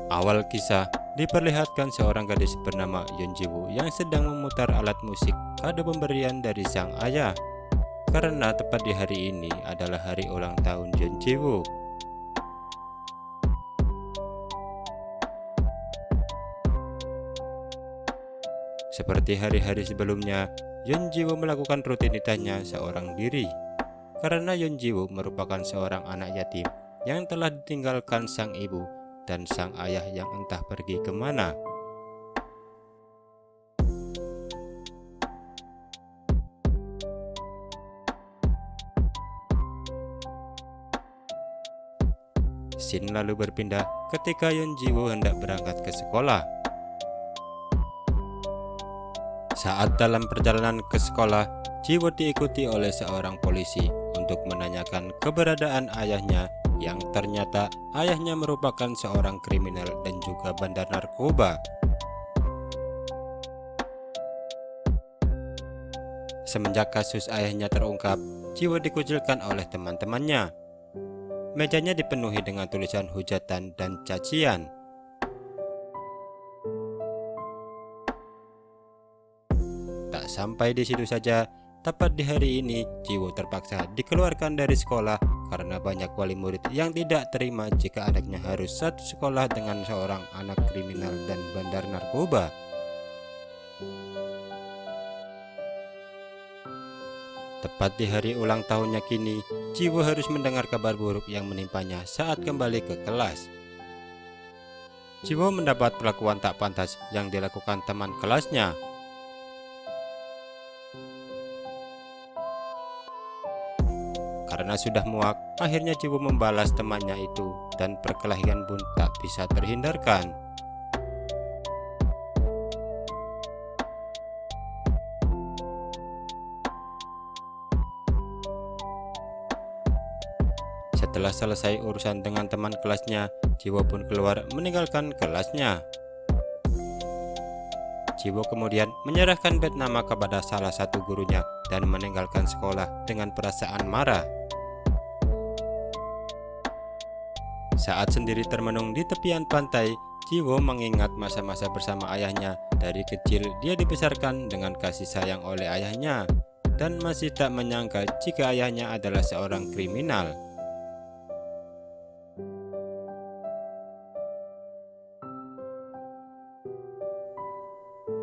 Awal kisah diperlihatkan seorang gadis bernama Yeon Ji-woo yang sedang memutar alat musik kado pemberian dari sang ayah. Karena tepat di hari ini adalah hari ulang tahun Yeon Ji-woo. Seperti hari-hari sebelumnya, Yeon Ji-woo melakukan rutinitasnya seorang diri. Karena Yeon Ji-woo merupakan seorang anak yatim yang telah ditinggalkan sang ibu dan sang ayah yang entah pergi kemana. Scene lalu berpindah ketika Yeon Ji-woo hendak berangkat ke sekolah. Saat dalam perjalanan ke sekolah, Ji-woo diikuti oleh seorang polisi untuk menanyakan keberadaan ayahnya yang ternyata ayahnya merupakan seorang kriminal dan juga bandar narkoba. Semenjak kasus ayahnya terungkap, Ji-woo dikucilkan oleh teman-temannya. Mejanya dipenuhi dengan tulisan hujatan dan cacian. Tak sampai di situ saja, tepat di hari ini Ji-woo terpaksa dikeluarkan dari sekolah karena banyak wali murid yang tidak terima jika anaknya harus satu sekolah dengan seorang anak kriminal dan bandar narkoba. Tepat di hari ulang tahunnya kini, Ji-woo harus mendengar kabar buruk yang menimpanya saat kembali ke kelas. Ji-woo mendapat perlakuan tak pantas yang dilakukan teman kelasnya. Karena sudah muak, akhirnya Ji-woo membalas temannya itu dan perkelahian pun tak bisa terhindarkan. Setelah selesai urusan dengan teman kelasnya, Ji-woo pun keluar meninggalkan kelasnya. Ji-woo kemudian menyerahkan bed nama kepada salah satu gurunya dan meninggalkan sekolah dengan perasaan marah. Saat sendiri termenung di tepian pantai, Ji-woo mengingat masa-masa bersama ayahnya. Dari kecil dia dibesarkan dengan kasih sayang oleh ayahnya dan masih tak menyangka jika ayahnya adalah seorang kriminal.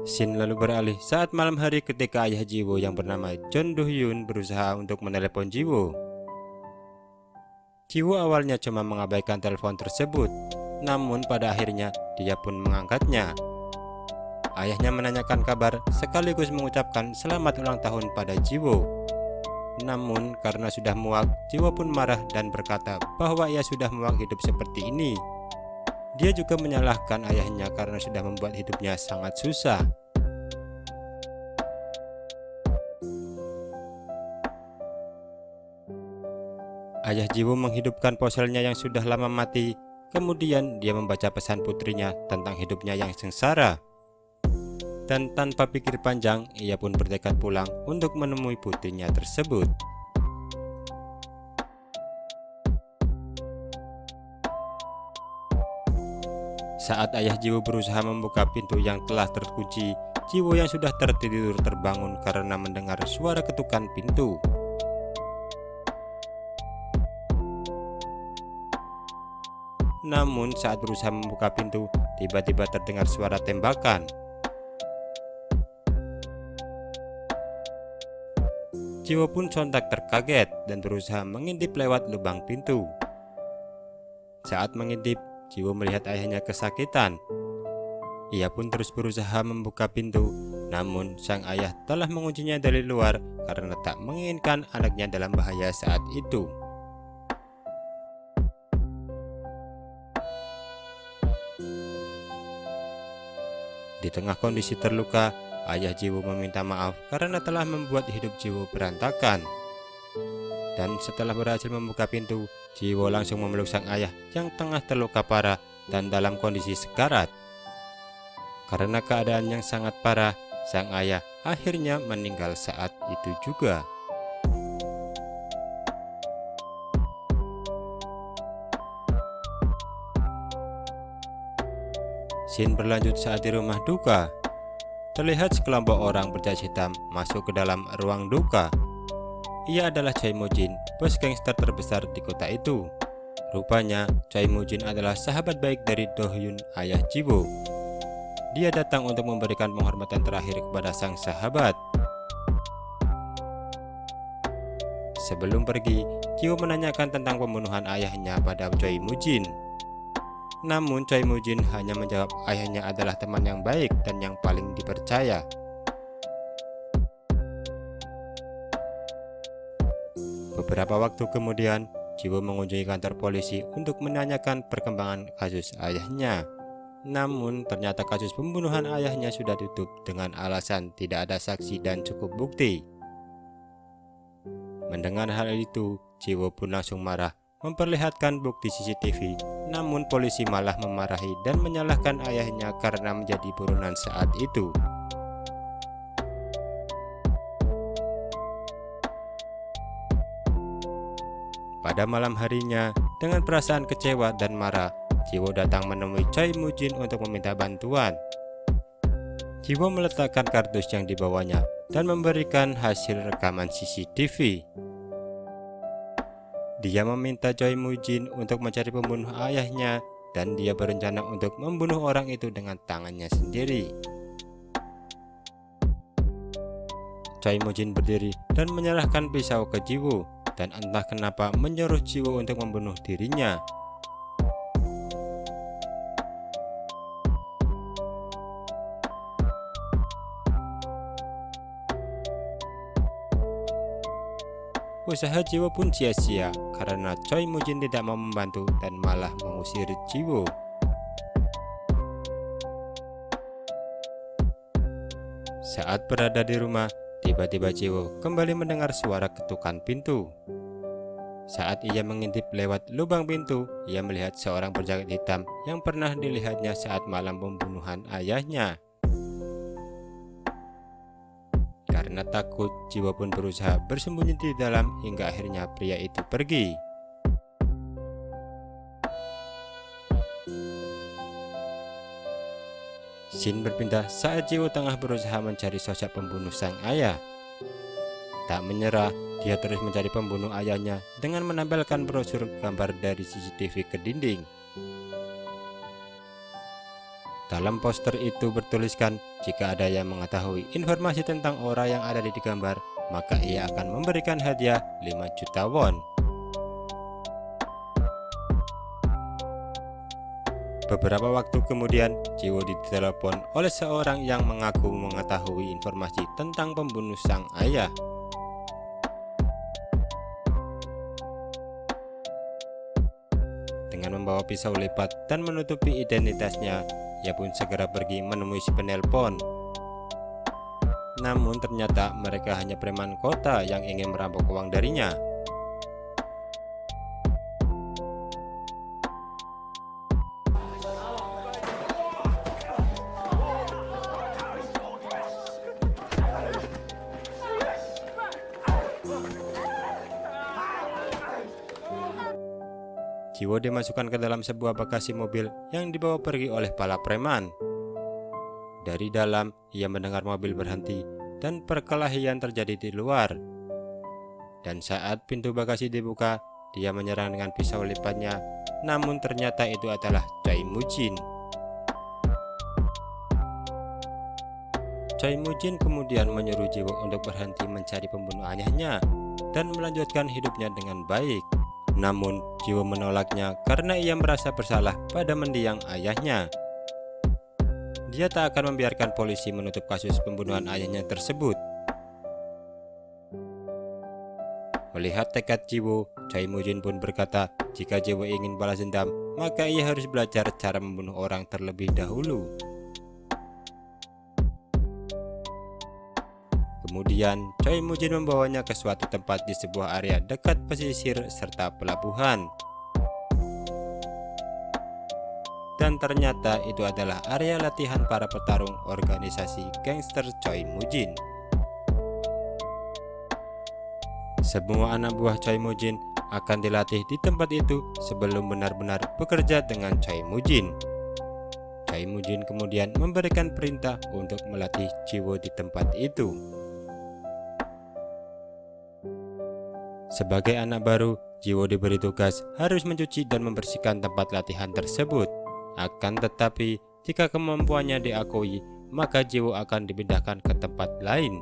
Scene lalu beralih saat malam hari ketika ayah Ji-woo yang bernama Jeon Do-hyun berusaha untuk menelepon Ji-woo. Ji-woo awalnya cuma mengabaikan telepon tersebut, namun pada akhirnya dia pun mengangkatnya. Ayahnya menanyakan kabar sekaligus mengucapkan selamat ulang tahun pada Ji-woo. Namun karena sudah muak, Ji-woo pun marah dan berkata bahwa ia sudah muak hidup seperti ini. Dia juga menyalahkan ayahnya karena sudah membuat hidupnya sangat susah. Ayah Ji-woo menghidupkan ponselnya yang sudah lama mati. Kemudian dia membaca pesan putrinya tentang hidupnya yang sengsara. Dan tanpa pikir panjang, ia pun bertekad pulang untuk menemui putrinya tersebut. Saat ayah Ji-woo berusaha membuka pintu yang telah terkunci, Ji-woo yang sudah tertidur terbangun karena mendengar suara ketukan pintu. Namun saat berusaha membuka pintu, tiba-tiba terdengar suara tembakan. Ji-woo pun sontak terkaget dan berusaha mengintip lewat lubang pintu. Saat mengintip, Ji-woo melihat ayahnya kesakitan. Ia pun terus berusaha membuka pintu, namun sang ayah telah menguncinya dari luar karena tak menginginkan anaknya dalam bahaya saat itu. Di tengah kondisi terluka, Ayah Jiwo meminta maaf karena telah membuat hidup Jiwo berantakan. Dan setelah berhasil membuka pintu, Jiwo langsung memeluk sang ayah yang tengah terluka parah dan dalam kondisi sekarat. Karena keadaan yang sangat parah, sang ayah akhirnya meninggal saat itu juga. Scene berlanjut saat di rumah duka. Terlihat sekelompok orang berjas hitam masuk ke dalam ruang duka. Ia adalah Choi Moo-jin, bos gangster terbesar di kota itu. Rupanya, Choi Moo-jin adalah sahabat baik dari Do-hyun, ayah Jiwo. Dia datang untuk memberikan penghormatan terakhir kepada sang sahabat. Sebelum pergi, Jiwo menanyakan tentang pembunuhan ayahnya pada Choi Moo-jin. Namun Choi Moo-jin hanya menjawab ayahnya adalah teman yang baik dan yang paling dipercaya. Beberapa waktu kemudian, Jiwo mengunjungi kantor polisi untuk menanyakan perkembangan kasus ayahnya. Namun ternyata kasus pembunuhan ayahnya sudah tutup dengan alasan tidak ada saksi dan cukup bukti. Mendengar hal itu, Jiwo pun langsung marah, memperlihatkan bukti CCTV. Namun polisi malah memarahi dan menyalahkan ayahnya karena menjadi buronan saat itu. Pada malam harinya, dengan perasaan kecewa dan marah, Jiwo datang menemui Choi Moo-jin untuk meminta bantuan. Jiwo meletakkan kardus yang dibawanya dan memberikan hasil rekaman CCTV. Dia meminta Choi Moo-jin untuk mencari pembunuh ayahnya dan dia berencana untuk membunuh orang itu dengan tangannya sendiri. Choi Moo-jin berdiri dan menyerahkan pisau ke Jiwo. Dan entah kenapa menyuruh Jiwo untuk membunuh dirinya. Usaha Jiwo pun sia-sia karena Choi Moo-jin tidak mau membantu dan malah mengusir Jiwo. Saat berada di rumah, tiba-tiba Jiwo kembali mendengar suara ketukan pintu. Saat ia mengintip lewat lubang pintu, ia melihat seorang berjaket hitam yang pernah dilihatnya saat malam pembunuhan ayahnya. Karena takut, Jiwo pun berusaha bersembunyi di dalam hingga akhirnya pria itu pergi. Scene berpindah saat Jiwo tengah berusaha mencari sosok pembunuh sang ayah. Tak menyerah, dia terus mencari pembunuh ayahnya dengan menempelkan brosur gambar dari CCTV ke dinding. Dalam poster itu bertuliskan, jika ada yang mengetahui informasi tentang orang yang ada di gambar, maka ia akan memberikan hadiah 5 juta won. Beberapa waktu kemudian, Jiwo ditelepon oleh seorang yang mengaku mengetahui informasi tentang pembunuh sang ayah. Dengan membawa pisau lipat dan menutupi identitasnya, ia pun segera pergi menemui si penelpon. Namun ternyata mereka hanya preman kota yang ingin merampok uang darinya. Jiwo dimasukkan ke dalam sebuah bagasi mobil yang dibawa pergi oleh para preman. Dari dalam, ia mendengar mobil berhenti dan perkelahian terjadi di luar. Dan saat pintu bagasi dibuka, dia menyerang dengan pisau lipatnya, namun ternyata itu adalah Choi Moo-jin. Choi Moo-jin kemudian menyuruh Jiwo untuk berhenti mencari pembunuh ayahnya dan melanjutkan hidupnya dengan baik. Namun, Jiwo menolaknya karena ia merasa bersalah pada mendiang ayahnya. Dia tak akan membiarkan polisi menutup kasus pembunuhan ayahnya tersebut. Melihat tekad Jiwo, Choi Moo-jin pun berkata, jika Jiwo ingin balas dendam, maka ia harus belajar cara membunuh orang terlebih dahulu. Kemudian Choi Mujin membawanya ke suatu tempat di sebuah area dekat pesisir serta pelabuhan. Dan ternyata itu adalah area latihan para petarung organisasi gangster Choi Mujin. Semua anak buah Choi Mujin akan dilatih di tempat itu sebelum benar-benar bekerja dengan Choi Mujin. Choi Mujin kemudian memberikan perintah untuk melatih Jiwo di tempat itu. Sebagai anak baru, Jiwo diberi tugas harus mencuci dan membersihkan tempat latihan tersebut. Akan tetapi, jika kemampuannya diakui, maka Jiwo akan dipindahkan ke tempat lain.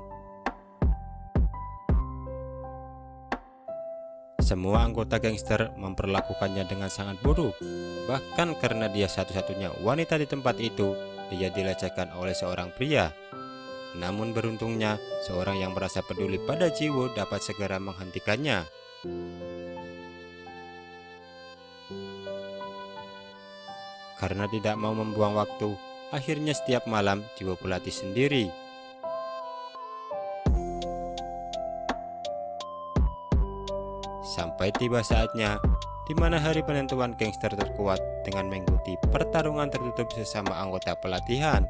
Semua anggota gangster memperlakukannya dengan sangat buruk. Bahkan karena dia satu-satunya wanita di tempat itu, dia dilecehkan oleh seorang pria. Namun beruntungnya, seorang yang merasa peduli pada Jiwo dapat segera menghentikannya. Karena tidak mau membuang waktu, akhirnya setiap malam Jiwo berlatih sendiri. Sampai tiba saatnya di mana hari penentuan gangster terkuat dengan mengikuti pertarungan tertutup sesama anggota pelatihan.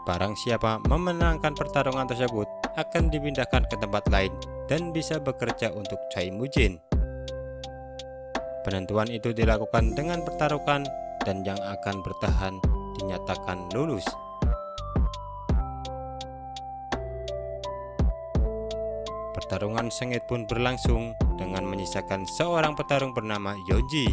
Barang siapa memenangkan pertarungan tersebut akan dipindahkan ke tempat lain dan bisa bekerja untuk Choi Mujin. Penentuan itu dilakukan dengan pertarungan dan yang akan bertahan dinyatakan lulus. Pertarungan sengit pun berlangsung dengan menyisakan seorang petarung bernama Yeonji.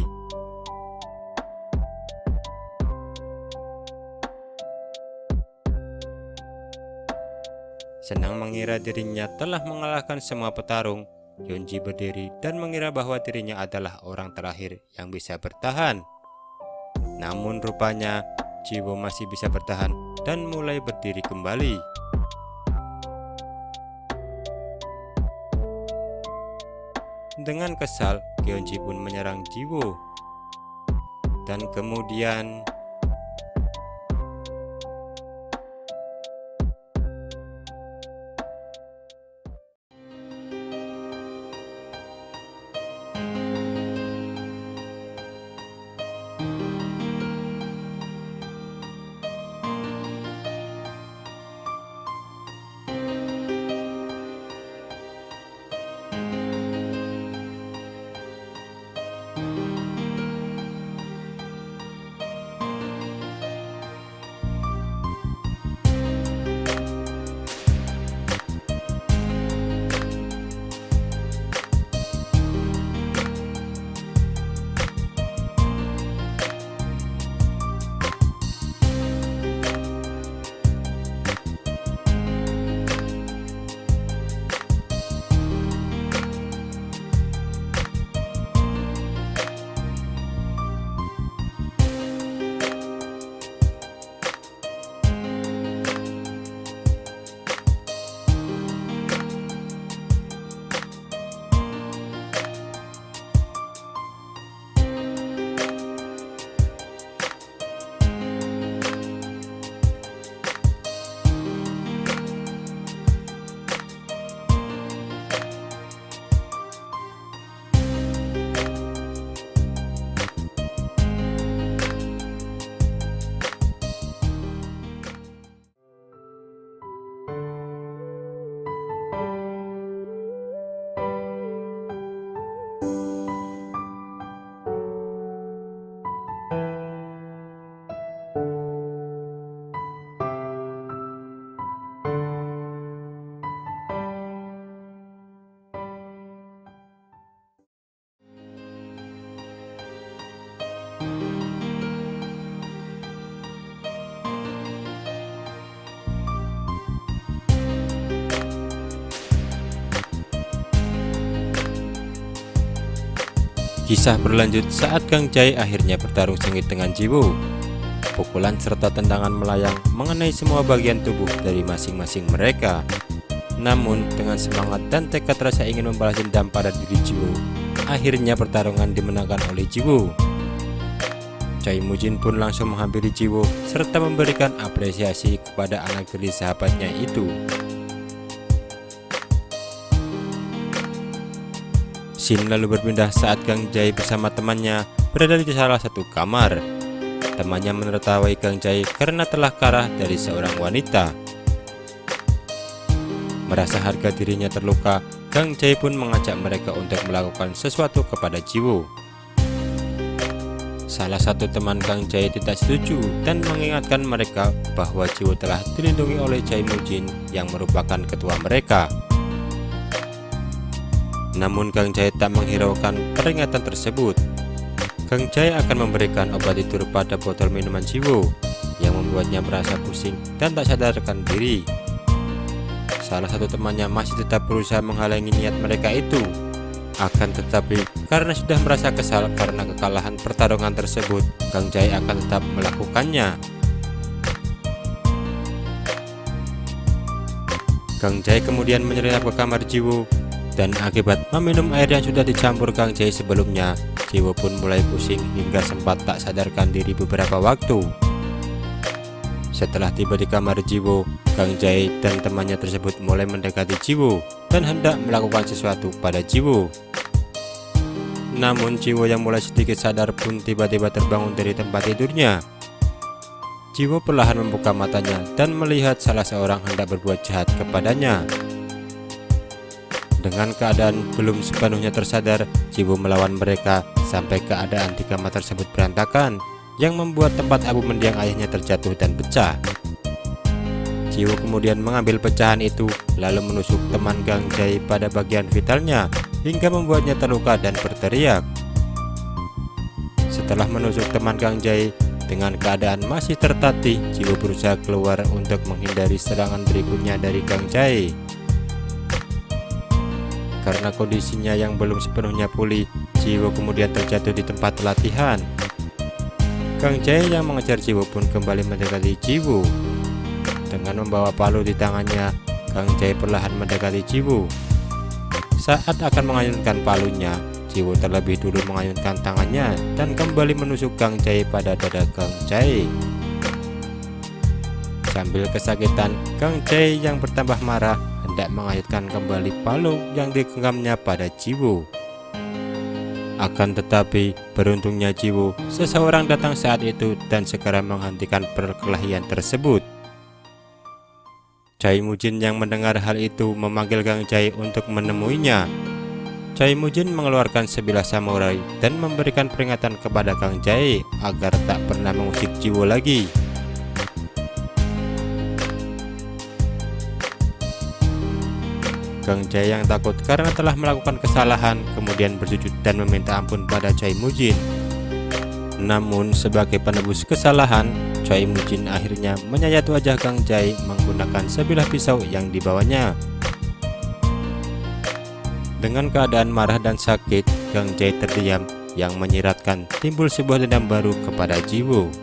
Senang mengira dirinya telah mengalahkan semua petarung, Yeonji berdiri dan mengira bahwa dirinya adalah orang terakhir yang bisa bertahan. Namun rupanya Jiwo masih bisa bertahan dan mulai berdiri kembali. Dengan kesal, Yeonji pun menyerang Jiwo. Dan kemudian kisah berlanjut saat Kang Jae akhirnya bertarung sengit dengan Jiwo. Pukulan serta tendangan melayang mengenai semua bagian tubuh dari masing-masing mereka. Namun dengan semangat dan tekad rasa ingin membalas dendam pada diri Jiwo, akhirnya pertarungan dimenangkan oleh Jiwo. Choi Mujin pun langsung menghampiri Jiwo serta memberikan apresiasi kepada anak tiri sahabatnya itu. Scene lalu berpindah saat Gang Jae bersama temannya berada di salah satu kamar. Temannya menertawai Gang Jae karena telah kalah dari seorang wanita. Merasa harga dirinya terluka, Gang Jae pun mengajak mereka untuk melakukan sesuatu kepada Jiwoo. Salah satu teman Gang Jae tidak setuju dan mengingatkan mereka bahwa Jiwoo telah dilindungi oleh Choi Moo-jin yang merupakan ketua mereka. Namun Gang Jae tak menghiraukan peringatan tersebut. Gang Jae akan memberikan obat tidur pada botol minuman Jiwoo yang membuatnya merasa pusing dan tak sadarkan diri. Salah satu temannya masih tetap berusaha menghalangi niat mereka itu. Akan tetapi karena sudah merasa kesal karena kekalahan pertarungan tersebut, Gang Jae akan tetap melakukannya. Gang Jae kemudian menyelinap ke kamar Jiwoo, dan akibat meminum air yang sudah dicampur Gang Jae sebelumnya, Jiwoo pun mulai pusing hingga sempat tak sadarkan diri beberapa waktu. Setelah tiba di kamar Jiwoo, Gang Jae dan temannya tersebut mulai mendekati Jiwoo dan hendak melakukan sesuatu pada Jiwoo. Namun Jiwoo yang mulai sedikit sadar pun tiba-tiba terbangun dari tempat tidurnya. Jiwoo perlahan membuka matanya dan melihat salah seorang hendak berbuat jahat kepadanya. Dengan keadaan belum sepenuhnya tersadar, Jiwoo melawan mereka sampai keadaan di kamar tersebut berantakan, yang membuat tempat abu mendiang ayahnya terjatuh dan pecah. Jiwoo kemudian mengambil pecahan itu lalu menusuk teman Gang Jae pada bagian vitalnya hingga membuatnya terluka dan berteriak. Setelah menusuk teman Gang Jae, dengan keadaan masih tertatih, Jiwoo berusaha keluar untuk menghindari serangan berikutnya dari Gang Jae. Karena kondisinya yang belum sepenuhnya pulih, Jiwoo kemudian terjatuh di tempat latihan. Gang Jae yang mengejar Jiwoo pun kembali mendekati Jiwoo. Dengan membawa palu di tangannya, Gang Jae perlahan mendekati Jiwoo. Saat akan mengayunkan palunya, Jiwoo terlebih dulu mengayunkan tangannya dan kembali menusuk Gang Jae pada dada Gang Jae. Sambil kesakitan, Gang Jae yang bertambah marah hendak mengayunkan kembali palu yang digenggamnya pada Jiwoo. Akan tetapi beruntungnya Jiwoo, seseorang datang saat itu dan segera menghentikan perkelahian tersebut. Choi Moo-jin yang mendengar hal itu memanggil Gang Jae untuk menemuinya. Choi Moo-jin mengeluarkan sebilah samurai dan memberikan peringatan kepada Gang Jae agar tak pernah mengusik Jiwoo lagi. Gang Jae yang takut karena telah melakukan kesalahan kemudian bersujud dan meminta ampun pada Choi Moo-jin. Namun sebagai penebus kesalahan, Choi Moo-jin akhirnya menyayat wajah Gang Jae menggunakan sebilah pisau yang dibawanya. Dengan keadaan marah dan sakit, Gang Jae terdiam yang menyiratkan timbul sebuah dendam baru kepada Jiwoo.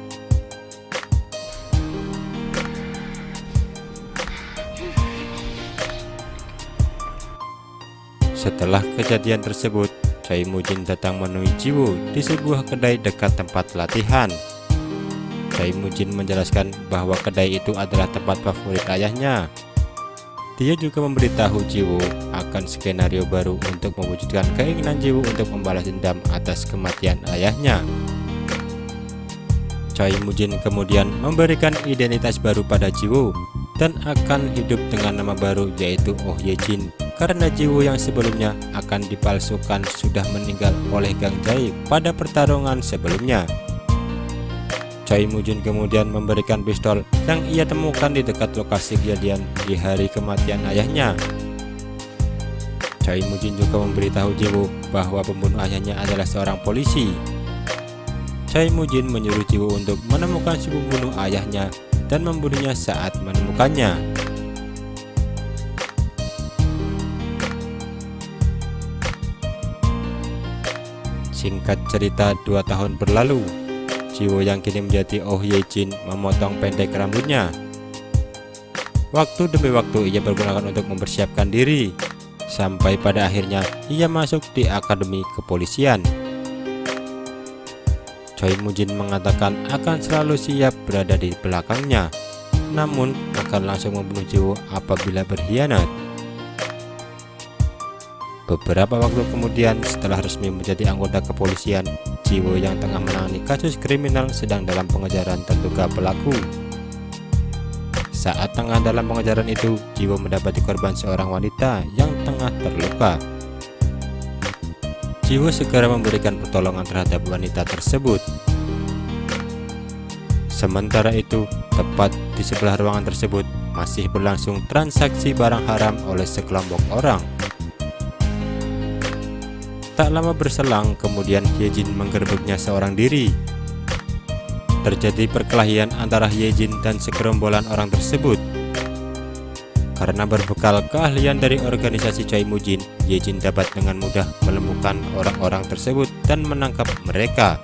Setelah kejadian tersebut, Choi Moo-jin datang menemui Jiwoo di sebuah kedai dekat tempat latihan. Choi Moo-jin menjelaskan bahwa kedai itu adalah tempat favorit ayahnya. Dia juga memberitahu Jiwoo akan skenario baru untuk mewujudkan keinginan Jiwoo untuk membalas dendam atas kematian ayahnya. Choi Moo-jin kemudian memberikan identitas baru pada Jiwoo dan akan hidup dengan nama baru yaitu Oh Ye-jin, karena Jiwoo yang sebelumnya akan dipalsukan sudah meninggal oleh Gang Jae pada pertarungan sebelumnya. Choi Moo-jin kemudian memberikan pistol yang ia temukan di dekat lokasi kejadian di hari kematian ayahnya. Choi Moo-jin juga memberitahu Jiwoo bahwa pembunuh ayahnya adalah seorang polisi. Choi Moo-jin menyuruh Jiwoo untuk menemukan si pembunuh ayahnya dan membunuhnya saat menemukannya. Singkat cerita, 2 tahun berlalu. Jiwoo yang kini menjadi Oh Ye-jin memotong pendek rambutnya. Waktu demi waktu ia bergunakan untuk mempersiapkan diri, sampai pada akhirnya ia masuk di akademi kepolisian. Choi Moo-jin mengatakan akan selalu siap berada di belakangnya, namun akan langsung membunuh Jiwoo apabila berkhianat. Beberapa waktu kemudian, setelah resmi menjadi anggota kepolisian, Jiwo yang tengah menangani kasus kriminal sedang dalam pengejaran terduga pelaku. Saat tengah dalam pengejaran itu, Jiwo mendapati korban seorang wanita yang tengah terluka. Jiwo segera memberikan pertolongan terhadap wanita tersebut. Sementara itu, tepat di sebelah ruangan tersebut masih berlangsung transaksi barang haram oleh sekelompok orang. Tak lama berselang, kemudian Yejin menggerebeknya seorang diri. Terjadi perkelahian antara Yejin dan segerombolan orang tersebut. Karena berbekal keahlian dari organisasi Choi Mujin, Yejin dapat dengan mudah menemukan orang-orang tersebut dan menangkap mereka.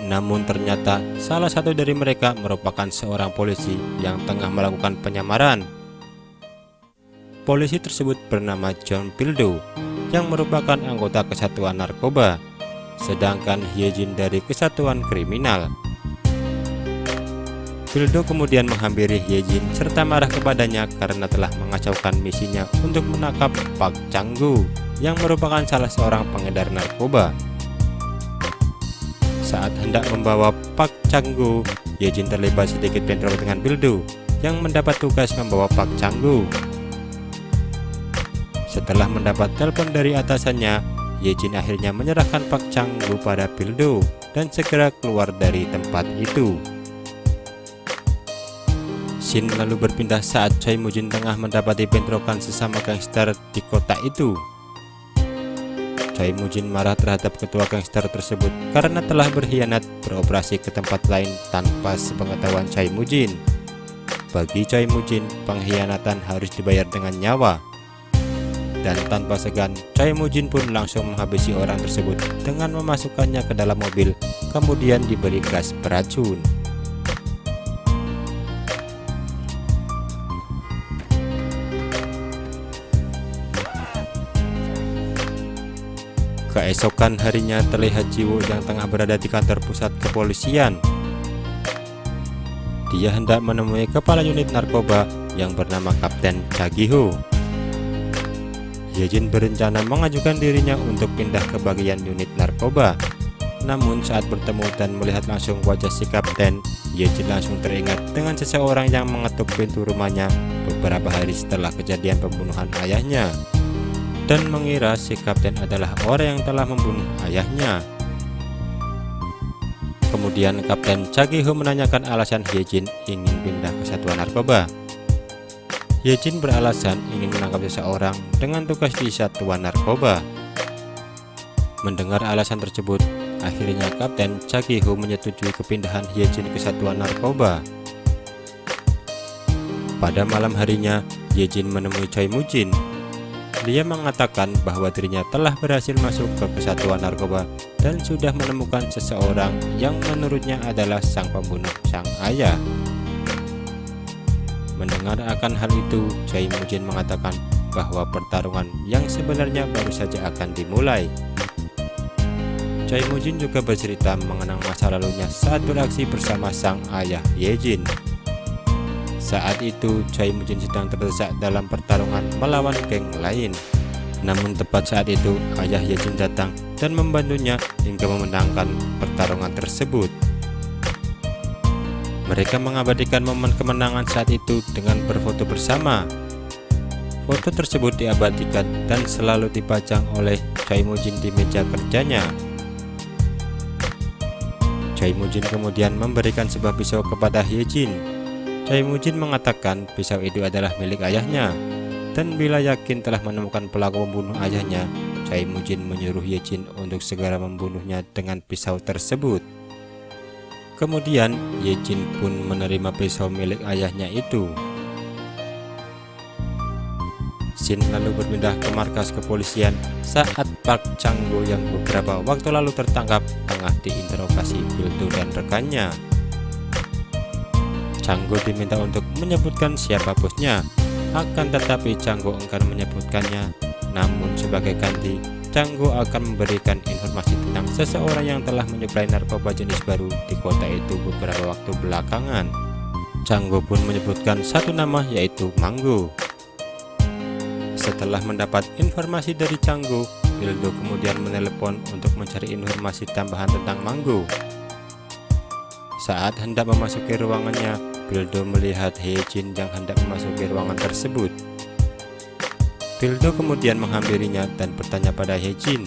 Namun ternyata salah satu dari mereka merupakan seorang polisi yang tengah melakukan penyamaran. Polisi tersebut bernama John Pildo yang merupakan anggota kesatuan narkoba, sedangkan Yejin dari kesatuan kriminal. Pildo kemudian menghampiri Yejin serta marah kepadanya karena telah mengacaukan misinya untuk menangkap Park Chang-gu yang merupakan salah seorang pengedar narkoba. Saat hendak membawa Park Chang-gu, Yejin terlibat sedikit bentrok dengan Pildo yang mendapat tugas membawa Park Chang-gu. Setelah mendapat telepon dari atasannya, Yejin akhirnya menyerahkan Park Chang-gu pada Pildo dan segera keluar dari tempat itu. Scene lalu berpindah saat Choi Mujin tengah mendapati bentrokan sesama gangster di kota itu. Choi Mujin marah terhadap ketua gangster tersebut karena telah berkhianat beroperasi ke tempat lain tanpa sepengetahuan Choi Mujin. Bagi Choi Mujin, pengkhianatan harus dibayar dengan nyawa. Dan tanpa segan, Choi Mujin pun langsung menghabisi orang tersebut dengan memasukkannya ke dalam mobil, kemudian diberi gas beracun. Keesokan harinya terlihat Jiwo yang tengah berada di kantor pusat kepolisian. Dia hendak menemui kepala unit narkoba yang bernama Kapten Chagiho. Yejin berencana mengajukan dirinya untuk pindah ke bagian unit narkoba. Namun saat bertemu dan melihat langsung wajah si kapten, Yejin langsung teringat dengan seseorang yang mengetuk pintu rumahnya beberapa hari setelah kejadian pembunuhan ayahnya, dan mengira si kapten adalah orang yang telah membunuh ayahnya. Kemudian Kapten Chagiho menanyakan alasan Yejin ingin pindah ke satuan narkoba. Yejin beralasan ingin menangkap seseorang dengan tugas di satuan narkoba. Mendengar alasan tersebut, akhirnya Kapten Chagiho menyetujui kepindahan Yejin ke satuan narkoba. Pada malam harinya, Yejin menemui Choi Mujin. Dia mengatakan bahwa dirinya telah berhasil masuk ke kesatuan narkoba dan sudah menemukan seseorang yang menurutnya adalah sang pembunuh sang ayah. Mendengar akan hal itu, Choi Mujin mengatakan bahwa pertarungan yang sebenarnya baru saja akan dimulai. Choi Mujin juga bercerita mengenang masa lalunya saat beraksi bersama sang ayah Yejin. Saat itu, Choi Mujin sedang terdesak dalam pertarungan melawan geng lain. Namun tepat saat itu, ayah Yejin datang dan membantunya hingga memenangkan pertarungan tersebut. Mereka mengabadikan momen kemenangan saat itu dengan berfoto bersama. Foto tersebut diabadikan dan selalu dipajang oleh Choi Mujin di meja kerjanya. Choi Mujin kemudian memberikan sebuah pisau kepada Yejin. Choi Mujin mengatakan pisau itu adalah milik ayahnya, dan bila yakin telah menemukan pelaku pembunuh ayahnya, Choi Mujin menyuruh Yejin untuk segera membunuhnya dengan pisau tersebut. Kemudian Yejin pun menerima pisau milik ayahnya itu. Scene lalu berpindah ke markas kepolisian saat Park Chang-gu yang beberapa waktu lalu tertangkap tengah diinterogasi Pildo dan rekannya. Chang-gu diminta untuk menyebutkan siapa bosnya, akan tetapi Chang-gu enggan menyebutkannya. Namun sebagai ganti, Chang-gu akan memberikan informasi tentang seseorang yang telah menyuplai narkoba jenis baru di kota itu beberapa waktu belakangan. Changgo pun menyebutkan satu nama, yaitu Manggo. Setelah mendapat informasi dari Changgo, Pildo kemudian menelepon untuk mencari informasi tambahan tentang Manggo. Saat hendak memasuki ruangannya, Pildo melihat Hyejin yang hendak memasuki ruangan tersebut. Pildo kemudian menghampirinya dan bertanya pada Hyejin.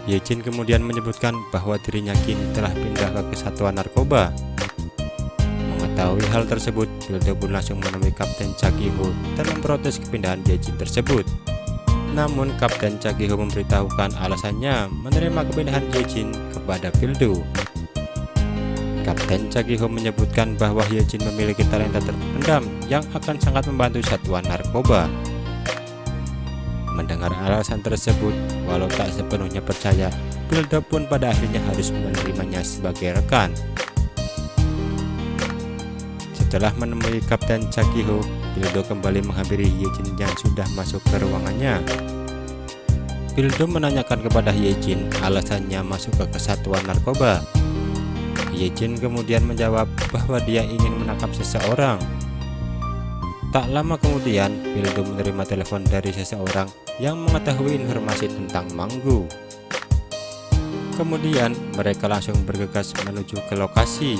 Hyejin kemudian menyebutkan bahwa dirinya kini telah pindah ke kesatuan narkoba. Mengetahui hal tersebut, Pildo pun langsung menemui Kapten Cha Ki-ho dan memprotes kepindahan Hyejin tersebut. Namun Kapten Cha Ki-ho memberitahukan alasannya menerima kepindahan Hyejin kepada Pildo. Kapten Cha Ki-ho menyebutkan bahwa Hyejin memiliki talenta terpendam yang akan sangat membantu satuan narkoba. Mendengar alasan tersebut, walau tak sepenuhnya percaya, Pildo pun pada akhirnya harus menerimanya sebagai rekan. Setelah menemui Kapten Cha Ki-ho, Pildo kembali menghampiri Hyejin yang sudah masuk ke ruangannya. Pildo menanyakan kepada Hyejin alasannya masuk ke kesatuan narkoba. Hyejin kemudian menjawab bahwa dia ingin menangkap seseorang. Tak lama kemudian, Pildo menerima telepon dari seseorang yang mengetahui informasi tentang Manggo. Kemudian mereka langsung bergegas menuju ke lokasi.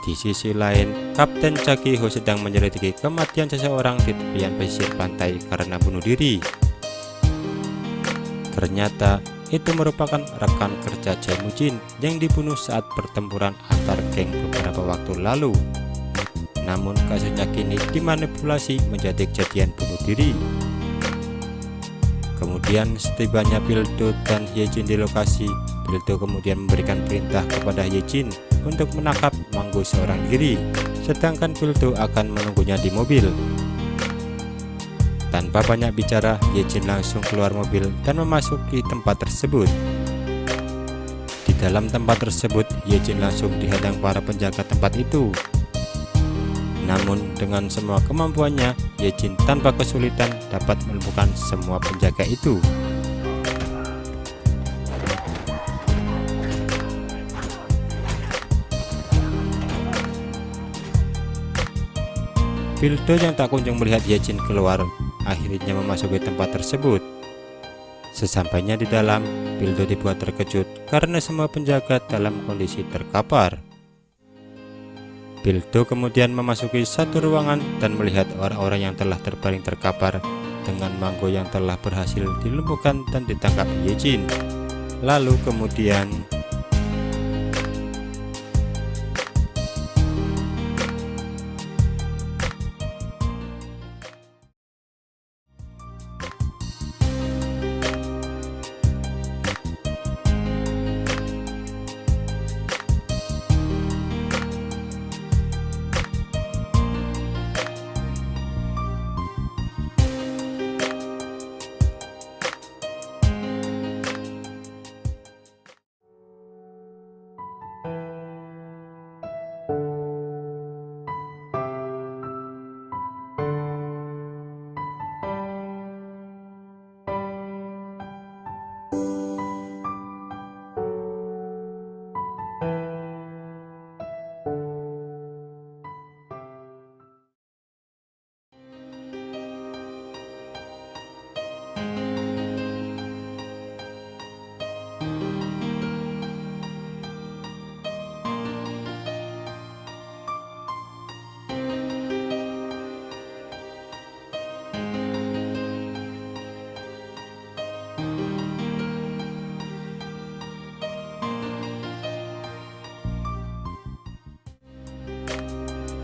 Di sisi lain, Kapten Cha Ki-ho sedang menyelidiki kematian seseorang di tepian pesisir pantai karena bunuh diri. Ternyata itu merupakan rekan kerja Jae Mujin yang dibunuh saat pertempuran antar geng beberapa waktu lalu. Namun kasusnya kini dimanipulasi menjadi kejadian bunuh diri. Kemudian setibanya Pildo dan Hyejin di lokasi, Pildo kemudian memberikan perintah kepada Hyejin untuk menangkap Manggo seorang diri, sedangkan Pildo akan menunggunya di mobil. Tanpa banyak bicara, Hyejin langsung keluar mobil dan memasuki tempat tersebut. Di dalam tempat tersebut, Hyejin langsung dihadang para penjaga tempat itu. Namun dengan semua kemampuannya, Hyejin tanpa kesulitan dapat melumpuhkan semua penjaga itu. Pildo yang tak kunjung melihat Hyejin keluar, akhirnya memasuki tempat tersebut. Sesampainya di dalam, Pildo dibuat terkejut karena semua penjaga dalam kondisi terkapar. Pildo kemudian memasuki satu ruangan dan melihat orang-orang yang telah terbaring terkapar dengan Manggo yang telah berhasil dilumpuhkan dan ditangkap Hyejin. Lalu kemudian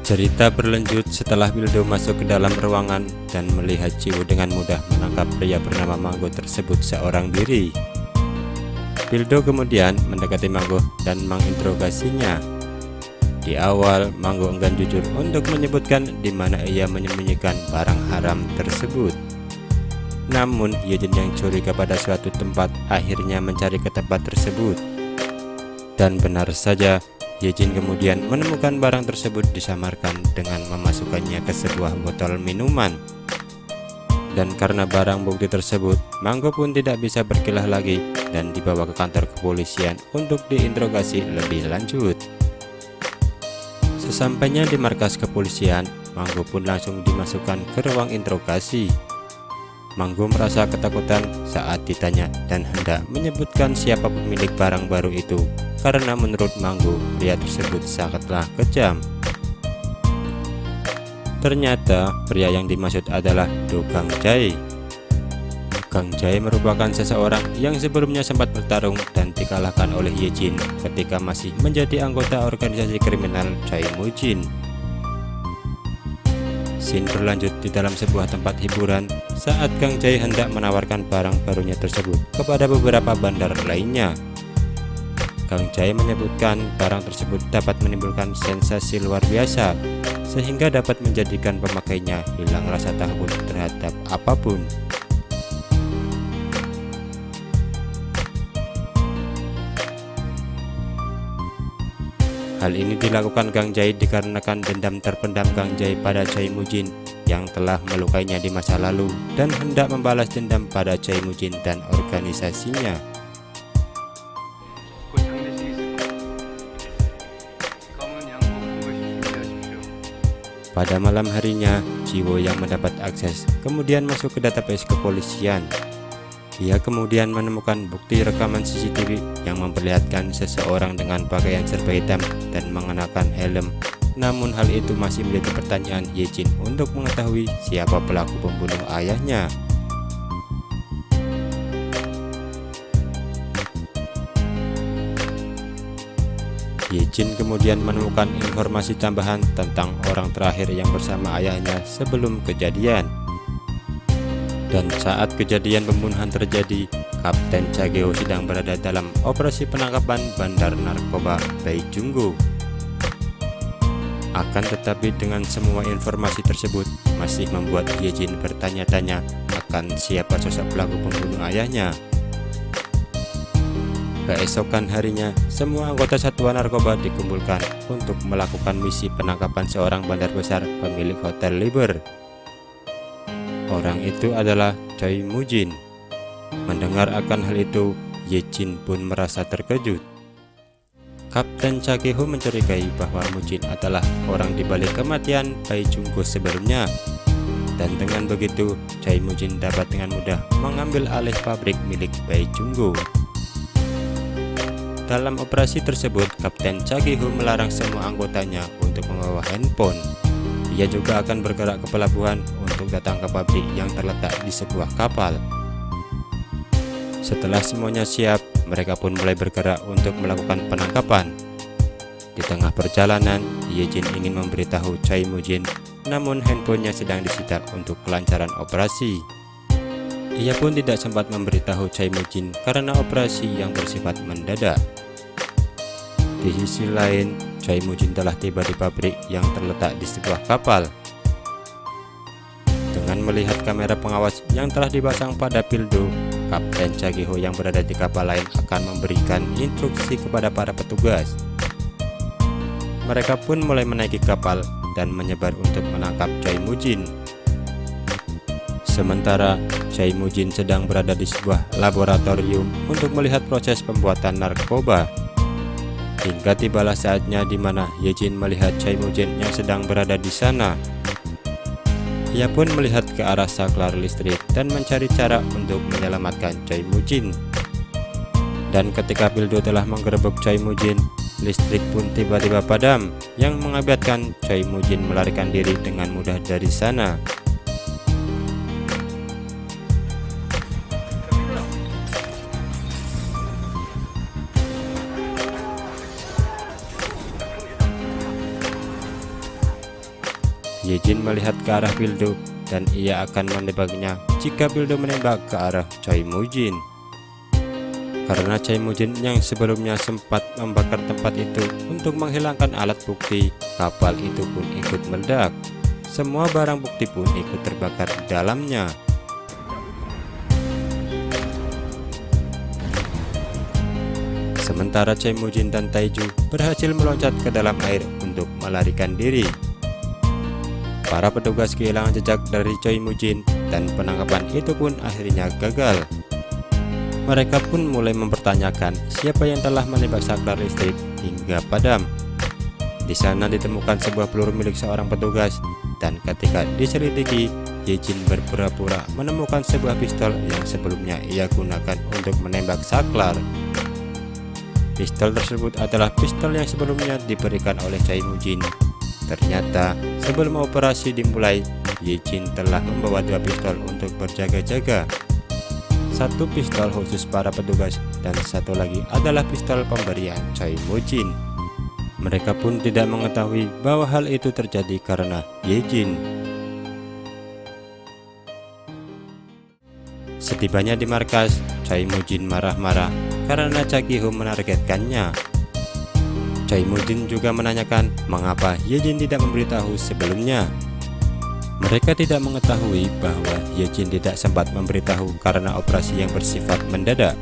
cerita berlanjut setelah Pildo masuk ke dalam ruangan dan melihat Jiwo dengan mudah menangkap pria bernama Manggo tersebut seorang diri. Pildo kemudian mendekati Manggo dan menginterogasinya. Di awal, Manggo enggan jujur untuk menyebutkan di mana ia menyembunyikan barang haram tersebut. Namun, Hyejin yang curiga pada suatu tempat akhirnya mencari ke tempat tersebut. Dan benar saja, Hyejin kemudian menemukan barang tersebut disamarkan dengan memasukkannya ke sebuah botol minuman. Dan karena barang bukti tersebut, Manggo pun tidak bisa berkilah lagi dan dibawa ke kantor kepolisian untuk diinterogasi lebih lanjut. Sesampainya di markas kepolisian, Manggo pun langsung dimasukkan ke ruang interogasi. Manggo merasa ketakutan saat ditanya dan hendak menyebutkan siapa pemilik barang baru itu, karena menurut Manggo, pria tersebut sangatlah kejam. Ternyata pria yang dimaksud adalah Do Gang Jae. Gang Jae merupakan seseorang yang sebelumnya sempat bertarung dan dikalahkan oleh Ye Jin ketika masih menjadi anggota organisasi kriminal Choi Moo Jin. Scene berlanjut di dalam sebuah tempat hiburan saat Gang Jae hendak menawarkan barang barunya tersebut kepada beberapa bandar lainnya. Gang Jae menyebutkan barang tersebut dapat menimbulkan sensasi luar biasa sehingga dapat menjadikan pemakainya hilang rasa takut terhadap apapun. Hal ini dilakukan Gang Jae dikarenakan dendam terpendam Gang Jae pada Choi Moo Jin yang telah melukainya di masa lalu dan hendak membalas dendam pada Choi Moo Jin dan organisasinya. Pada malam harinya, Jiwo yang mendapat akses kemudian masuk ke database kepolisian. Ia kemudian menemukan bukti rekaman CCTV yang memperlihatkan seseorang dengan pakaian serba hitam dan mengenakan helm. Namun hal itu masih menjadi pertanyaan Ye Jin untuk mengetahui siapa pelaku pembunuh ayahnya. Ye Jin kemudian menemukan informasi tambahan tentang orang terakhir yang bersama ayahnya sebelum kejadian. Dan saat kejadian pembunuhan terjadi, Kapten Chageo sedang berada dalam operasi penangkapan bandar narkoba Baijunggo. Akan tetapi dengan semua informasi tersebut masih membuat Ye Jin bertanya-tanya akan siapa sosok pelaku pembunuh ayahnya. Keesokan harinya, semua anggota satuan narkoba dikumpulkan untuk melakukan misi penangkapan seorang bandar besar pemilik hotel Liber. Orang itu adalah Choi Moo Jin. Mendengar akan hal itu, Ye Jin pun merasa terkejut. Kapten Chageo mencurigai bahwa Moo Jin adalah orang di balik kematian Baijunggo sebelumnya. Dan dengan begitu, Choi Moo Jin dapat dengan mudah mengambil alih pabrik milik Baijunggo. Dalam operasi tersebut, Kapten Chageo melarang semua anggotanya untuk membawa handphone. Ia juga akan bergerak ke pelabuhan untuk datang ke pabrik yang terletak di sebuah kapal. Setelah semuanya siap, mereka pun mulai bergerak untuk melakukan penangkapan. Di tengah perjalanan, Ye Jin ingin memberitahu Choi Moo Jin, namun handphonenya sedang disita untuk kelancaran operasi. Ia pun tidak sempat memberitahu Choi Moo Jin karena operasi yang bersifat mendadak. Di sisi lain, Choi Moo Jin telah tiba di pabrik yang terletak di sebuah kapal. Dengan melihat kamera pengawas yang telah dipasang pada Pildo, Kapten Chageo yang berada di kapal lain akan memberikan instruksi kepada para petugas. Mereka pun mulai menaiki kapal dan menyebar untuk menangkap Choi Moo Jin. Sementara Choi Moo Jin sedang berada di sebuah laboratorium untuk melihat proses pembuatan narkoba. Hingga tibalah saatnya di mana Ye Jin melihat Choi Moo Jin yang sedang berada di sana. Ia pun melihat ke arah saklar listrik dan mencari cara untuk menyelamatkan Choi Moo Jin. Dan ketika Pildo telah menggerebek Choi Moo Jin, listrik pun tiba-tiba padam yang mengakibatkan Choi Moo Jin melarikan diri dengan mudah dari sana. Ye Jin melihat ke arah Pildo dan ia akan menembaknya jika Pildo menembak ke arah Choi Moo Jin. Karena Choi Moo Jin yang sebelumnya sempat membakar tempat itu untuk menghilangkan alat bukti, kapal itu pun ikut meledak. Semua barang bukti pun ikut terbakar di dalamnya. Sementara Choi Moo Jin dan Taiju berhasil meloncat ke dalam air untuk melarikan diri. Para petugas kehilangan jejak dari Choi Moo Jin dan penangkapan itu pun akhirnya gagal. Mereka pun mulai mempertanyakan siapa yang telah menembak saklar listrik hingga padam. Di sana ditemukan sebuah peluru milik seorang petugas, dan ketika diselidiki, Ye-jin berpura-pura menemukan sebuah pistol yang sebelumnya ia gunakan untuk menembak Saklar. Pistol tersebut adalah pistol yang sebelumnya diberikan oleh Choi Moo-jin. Ternyata sebelum operasi dimulai, Ye-jin telah membawa 2 pistol untuk berjaga-jaga. Satu pistol khusus para petugas dan satu lagi adalah pistol pemberian Choi Moo-jin. Mereka pun tidak mengetahui bahwa hal itu terjadi karena Ye-jin. Setibanya di markas, Choi Moo-jin marah-marah karena Cha Ki-ho menargetkannya. Choi Moo-jin juga menanyakan mengapa Ye-jin tidak memberitahu sebelumnya. Mereka tidak mengetahui bahwa Ye-jin tidak sempat memberitahu karena operasi yang bersifat mendadak.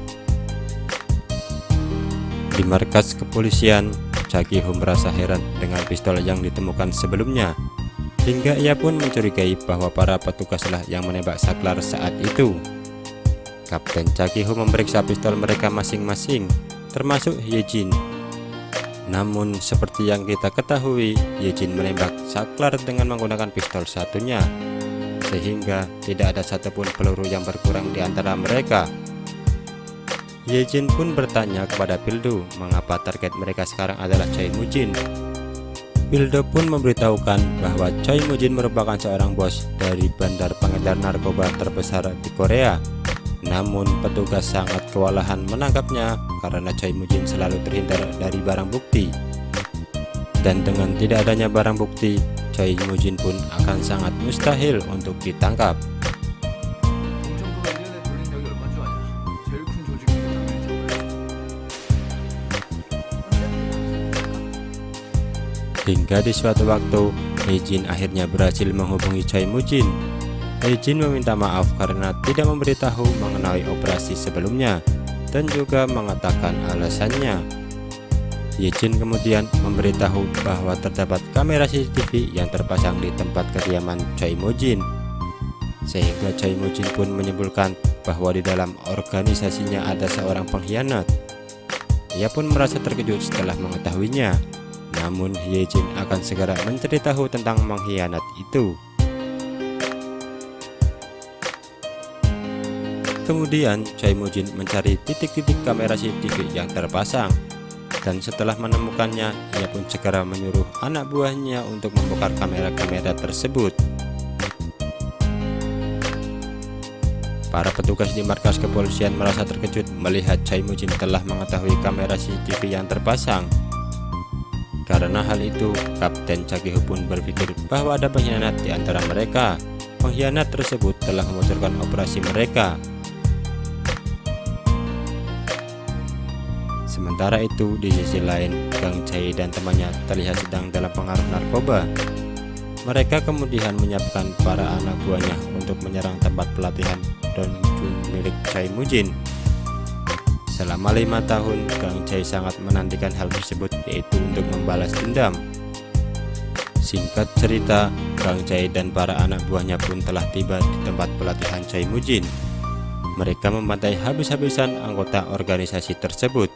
Di markas kepolisian, Cha Ki-ho merasa heran dengan pistol yang ditemukan sebelumnya, hingga ia pun mencurigai bahwa para petugaslah yang menembak Saklar saat itu. Kapten Cha Ki-ho memeriksa pistol mereka masing-masing, termasuk Ye-jin. Namun seperti yang kita ketahui, Ye-jin menembak Saklar dengan menggunakan pistol satunya, sehingga tidak ada satupun peluru yang berkurang di antara mereka. Ye-jin pun bertanya kepada Pildo mengapa target mereka sekarang adalah Choi Moo-jin. Pildo pun memberitahukan bahwa Choi Moo-jin merupakan seorang bos dari bandar pengedar narkoba terbesar di Korea. Namun petugas sangat kewalahan menangkapnya karena Choi Moo-jin selalu terhindar dari barang bukti. Dan dengan tidak adanya barang bukti, Choi Moo-jin pun akan sangat mustahil untuk ditangkap. Hingga di suatu waktu, Ye-jin akhirnya berhasil menghubungi Choi Moo-jin. Ye-jin meminta maaf karena tidak memberitahu mengenai operasi sebelumnya dan juga mengatakan alasannya. Ye-jin kemudian memberitahu bahwa terdapat kamera CCTV yang terpasang di tempat kediaman Choi Moo-jin. Sehingga Choi Moo-jin pun menyimpulkan bahwa di dalam organisasinya ada seorang pengkhianat. Ia pun merasa terkejut setelah mengetahuinya. Namun Ye-jin akan segera menceritahu tentang pengkhianat itu. Kemudian Choi Moo-jin mencari titik-titik kamera CCTV yang terpasang, dan setelah menemukannya, ia pun segera menyuruh anak buahnya untuk membongkar kamera-kamera tersebut. Para petugas di markas kepolisian merasa terkejut melihat Choi Moo-jin telah mengetahui kamera CCTV yang terpasang. Karena hal itu, Kapten Cha Ki-ho pun berpikir bahwa ada pengkhianat di antara mereka. Pengkhianat tersebut telah membocorkan operasi mereka. Sementara itu, di sisi lain, Gang Jae dan temannya terlihat sedang dalam pengaruh narkoba. Mereka kemudian menyiapkan para anak buahnya untuk menyerang tempat pelatihan Dongjun milik Choi Moo-jin. Selama 5 tahun, Gang Jae sangat menantikan hal tersebut, yaitu untuk membalas dendam. Singkat cerita, Gang Jae dan para anak buahnya pun telah tiba di tempat pelatihan Choi Moo-jin. Mereka membantai habis-habisan anggota organisasi tersebut.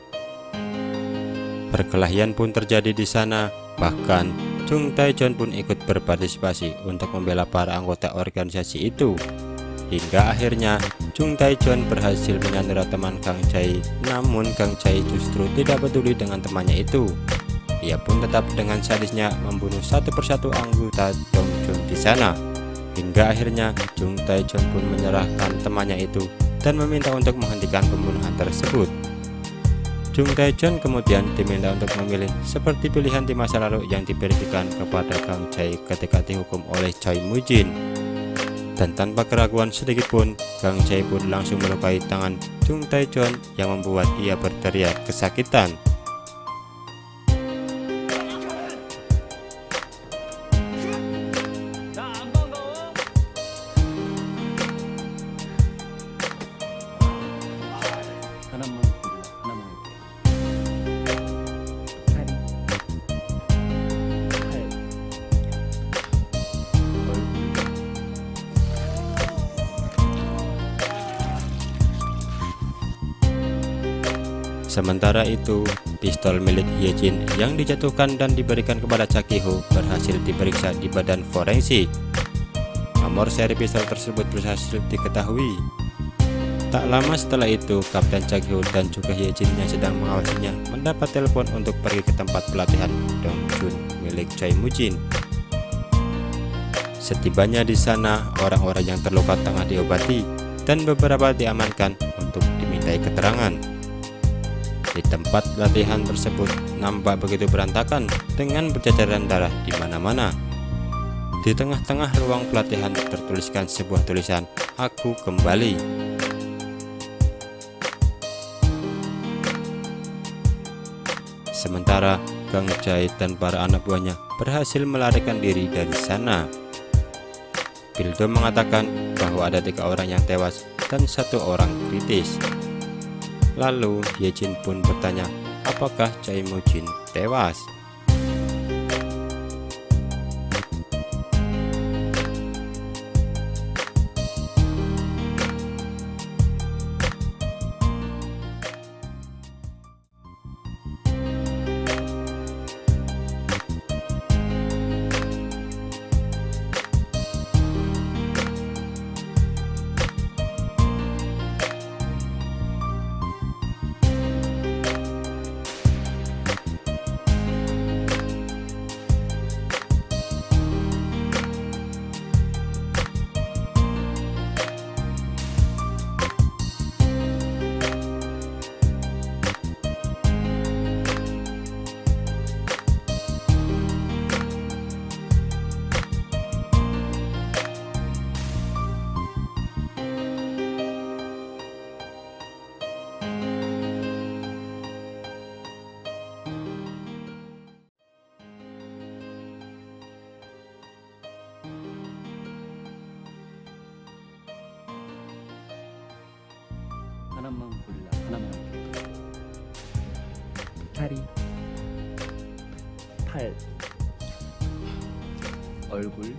Perkelahian pun terjadi di sana, bahkan Chung Tae-jeon pun ikut berpartisipasi untuk membela para anggota organisasi itu. Hingga akhirnya Chung Tae-jeon berhasil menyandera teman Gang Jae, namun Gang Jae justru tidak peduli dengan temannya itu. Ia pun tetap dengan sadisnya membunuh satu persatu anggota Dongjun di sana. Hingga akhirnya Chung Tae-jeon pun menyerahkan temannya itu dan meminta untuk menghentikan pembunuhan tersebut. Chung Tae-jeon kemudian diminta untuk memilih seperti pilihan di masa lalu yang diberikan kepada Gang Jae ketika dihukum oleh Choi Moo-jin. Dan tanpa keraguan sedikitpun, Gang Jae pun langsung melukai tangan Chung Tae-jeon yang membuat ia berteriak kesakitan. Sementara itu, pistol milik Yejin yang dijatuhkan dan diberikan kepada Chakiho berhasil diperiksa di badan forensik. Nomor seri pistol tersebut berhasil diketahui. Tak lama setelah itu, Kapten Chakiho dan juga Yejin yang sedang mengawasinya mendapat telepon untuk pergi ke tempat pelatihan Dongjun milik Choi Mujin. Setibanya di sana, orang-orang yang terluka tengah diobati dan beberapa diamankan untuk dimintai keterangan. Di tempat latihan tersebut nampak begitu berantakan dengan berceceran darah di mana-mana. Di tengah-tengah ruang pelatihan tertuliskan sebuah tulisan, "Aku kembali." Sementara Gang Jae dan para anak buahnya berhasil melarikan diri dari sana. Pildo mengatakan bahwa ada 3 orang yang tewas dan 1 orang kritis. Lalu Yejin pun bertanya, apakah Choi Mujin tewas? 하나만 골라. 하나만 할게. 다리, 팔, 얼굴.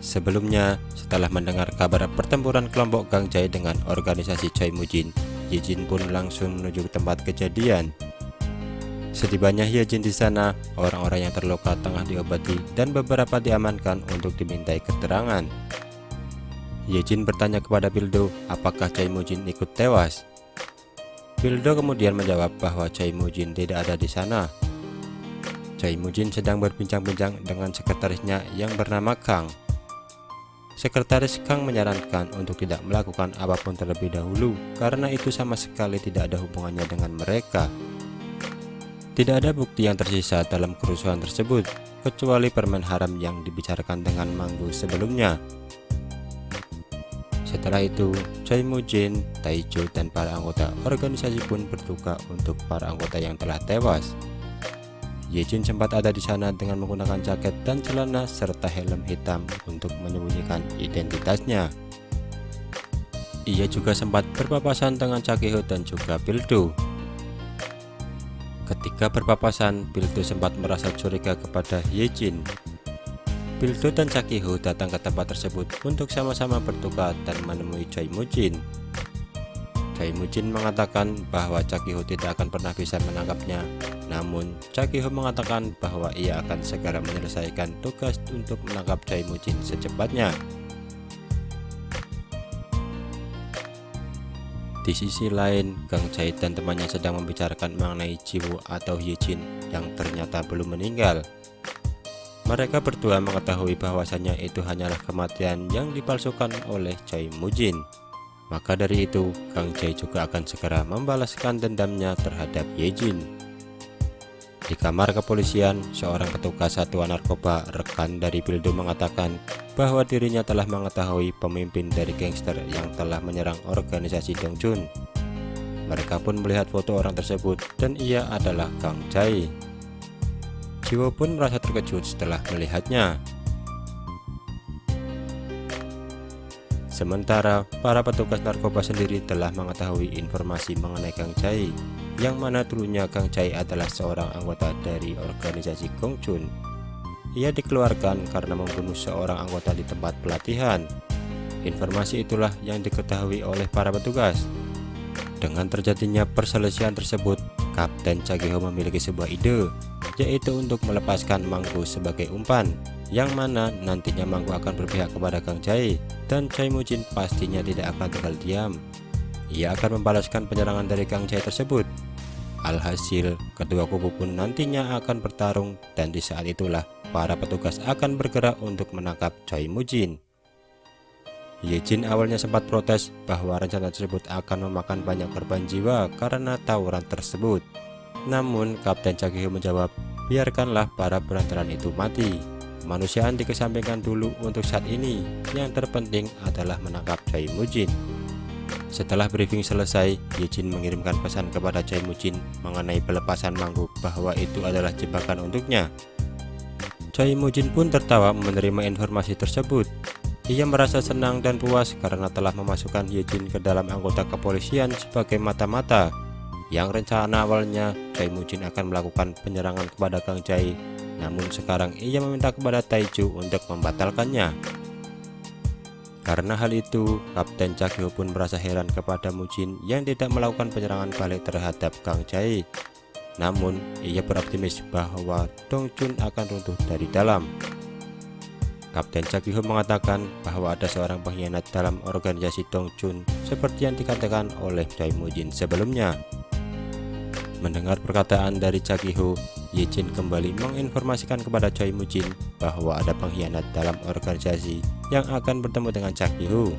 Sebelumnya, setelah mendengar kabar pertempuran kelompok Gang Jae dengan organisasi Choi Mujin, Yejin pun langsung menuju ke tempat kejadian. Setibanya Yejin di sana, orang-orang yang terluka tengah diobati dan beberapa diamankan untuk dimintai keterangan. Yejin bertanya kepada Pildo, apakah Choi Mujin ikut tewas? Pildo kemudian menjawab bahwa Choi Mujin tidak ada di sana. Choi Mujin sedang berbincang-bincang dengan sekretarisnya yang bernama Kang. Sekretaris Kang menyarankan untuk tidak melakukan apapun terlebih dahulu karena itu sama sekali tidak ada hubungannya dengan mereka. Tidak ada bukti yang tersisa dalam kerusuhan tersebut kecuali permen haram yang dibicarakan dengan Manggu sebelumnya. Setelah itu, Choi Mujin, Taejo, dan para anggota organisasi pun berduka untuk para anggota yang telah tewas. Yejin sempat ada di sana dengan menggunakan jaket dan celana serta helm hitam untuk menyembunyikan identitasnya. Ia juga sempat berpapasan dengan Chakiho dan juga Pildo. Ketika berpapasan, Pildo sempat merasa curiga kepada Yejin. Pildo dan Chakiho datang ke tempat tersebut untuk sama-sama bertukar dan menemui Choi Mujin. Choi Mujin mengatakan bahwa Chakiho tidak akan pernah bisa menangkapnya. Namun, Chakiho mengatakan bahwa ia akan segera menyelesaikan tugas untuk menangkap Choi Mujin secepatnya. Di sisi lain, Gang Jae dan temannya sedang membicarakan mengenai Jiwoo atau Yejin yang ternyata belum meninggal. Mereka berdua mengetahui bahwasannya itu hanyalah kematian yang dipalsukan oleh Choi Mujin. Maka dari itu, Gang Jae juga akan segera membalaskan dendamnya terhadap Yejin. Di kamar kepolisian, seorang petugas satuan narkoba rekan dari Bildo mengatakan bahwa dirinya telah mengetahui pemimpin dari gangster yang telah menyerang organisasi Dongjun. Mereka pun melihat foto orang tersebut dan ia adalah Kang Jae. Jiwo pun merasa terkejut setelah melihatnya. Sementara para petugas narkoba sendiri telah mengetahui informasi mengenai Kang Jae, yang mana dulunya Kang Jae adalah seorang anggota dari organisasi Gongchun. Ia dikeluarkan karena membunuh seorang anggota di tempat pelatihan. Informasi itulah yang diketahui oleh para petugas. Dengan terjadinya perselisihan tersebut, Kapten Chakiho memiliki sebuah ide, yaitu untuk melepaskan Manggu sebagai umpan, yang mana nantinya Manggu akan berpihak kepada Kang Jae, dan Choi Mujin pastinya tidak akan tinggal diam. Ia akan membalaskan penyerangan dari Kang Jae tersebut. Alhasil, kedua kubu pun nantinya akan bertarung, dan di saat itulah para petugas akan bergerak untuk menangkap Choi Mujin. Ye-jin awalnya sempat protes bahwa rencana tersebut akan memakan banyak korban jiwa karena tawuran tersebut. Namun Kapten Chakiho menjawab, biarkanlah para berantalan itu mati. Kemanusiaan dikesampingkan dulu untuk saat ini. Yang terpenting adalah menangkap Choi Mujin. Setelah briefing selesai, Ye-jin mengirimkan pesan kepada Choi Mujin mengenai pelepasan Manggu bahwa itu adalah jebakan untuknya. Choi Mujin pun tertawa menerima informasi tersebut. Ia merasa senang dan puas karena telah memasukkan Ye-jin ke dalam anggota kepolisian sebagai mata-mata. Yang rencana awalnya Choi Mujin akan melakukan penyerangan kepada Kang Jae, namun sekarang ia meminta kepada Taiju untuk membatalkannya. Karena hal itu, Kapten Chakiho pun merasa heran kepada Mujin yang tidak melakukan penyerangan balik terhadap Kang Jae. Namun, ia beroptimis bahwa Dongjun akan runtuh dari dalam. Kapten Chakiho mengatakan bahwa ada seorang pengkhianat dalam organisasi Dongjun seperti yang dikatakan oleh Choi Mujin sebelumnya. Mendengar perkataan dari Chakiho, Ye-jin kembali menginformasikan kepada Choi Mujin bahwa ada pengkhianat dalam organisasi yang akan bertemu dengan Chakiho,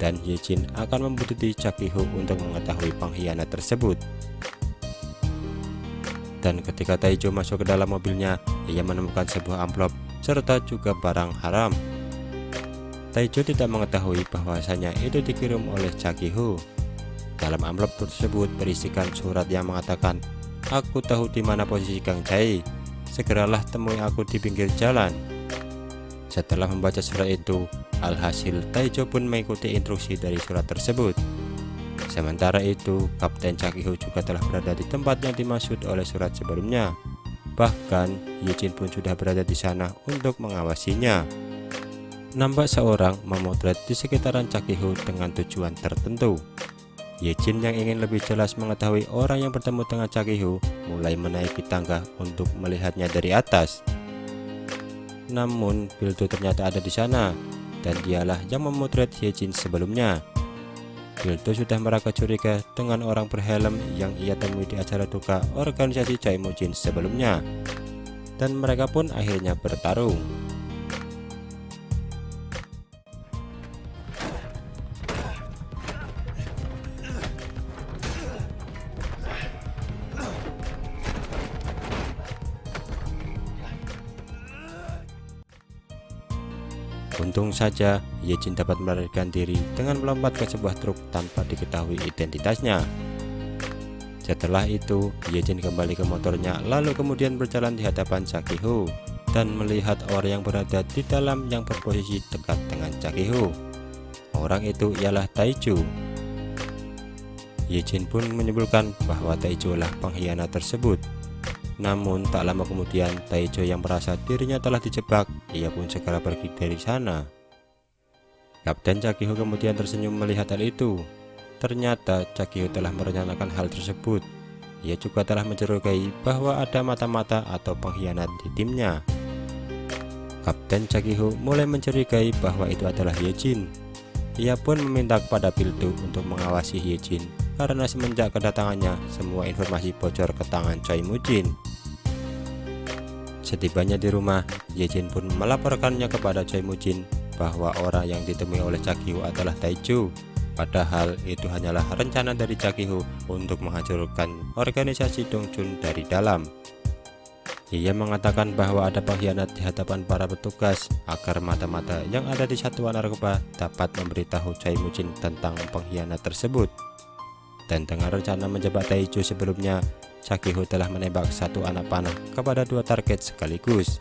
dan Ye-jin akan membuntuti Chakiho untuk mengetahui pengkhianat tersebut. Dan ketika Taiju masuk ke dalam mobilnya, ia menemukan sebuah amplop serta juga barang haram. Taiju tidak mengetahui bahwasanya itu dikirim oleh Chakiho. Dalam amplop tersebut berisikan surat yang mengatakan, "Aku tahu di mana posisi Kang Jae. Segeralah temui aku di pinggir jalan." Setelah membaca surat itu, alhasil Taiju pun mengikuti instruksi dari surat tersebut. Sementara itu, Kapten Chakiho juga telah berada di tempat yang dimaksud oleh surat sebelumnya. Bahkan, Ye-jin pun sudah berada di sana untuk mengawasinya. Nampak seorang memotret di sekitaran Chakiho dengan tujuan tertentu. Ye-jin yang ingin lebih jelas mengetahui orang yang bertemu dengan Chakiho mulai menaiki tangga untuk melihatnya dari atas. Namun, Bildo ternyata ada di sana, dan dialah yang memotret Ye-jin sebelumnya. Bildo sudah merasa curiga dengan orang berhelm yang ia temui di acara duka organisasi Choi Mujin sebelumnya, dan mereka pun akhirnya bertarung. Untung saja Ye-jin dapat melarikan diri dengan melompat ke sebuah truk tanpa diketahui identitasnya. Setelah itu, Ye-jin kembali ke motornya lalu kemudian berjalan di hadapan Chakiho dan melihat orang yang berada di dalam yang berposisi dekat dengan Chakiho. Orang itu ialah Taiju. Ye-jin pun menyimpulkan bahwa Taiju adalah pengkhianat tersebut. Namun tak lama kemudian Taiju yang merasa dirinya telah dijebak, ia pun segera pergi dari sana. Kapten Chakiho kemudian tersenyum melihat hal itu. Ternyata Chakiho telah merencanakan hal tersebut. Ia juga telah mencurigai bahwa ada mata-mata atau pengkhianat di timnya. Kapten Chakiho mulai mencurigai bahwa itu adalah Ye-jin. Ia pun meminta kepada Bildo untuk mengawasi Ye-jin karena semenjak kedatangannya semua informasi bocor ke tangan Choi Mujin. Setibanya di rumah, Ye-jin pun melaporkannya kepada Choi Mujin bahwa orang yang ditemui oleh Chakiho adalah Taiju. Padahal itu hanyalah rencana dari Chakiho untuk menghancurkan organisasi Dongjun dari dalam. Ia mengatakan bahwa ada pengkhianat di hadapan para petugas agar mata-mata yang ada di satuan narkoba dapat memberitahu Choi Moo-jin tentang pengkhianat tersebut. Dan dengan rencana menjebak Tae-joo sebelumnya, Cha Ki-ho telah menembak satu anak panah kepada dua target sekaligus.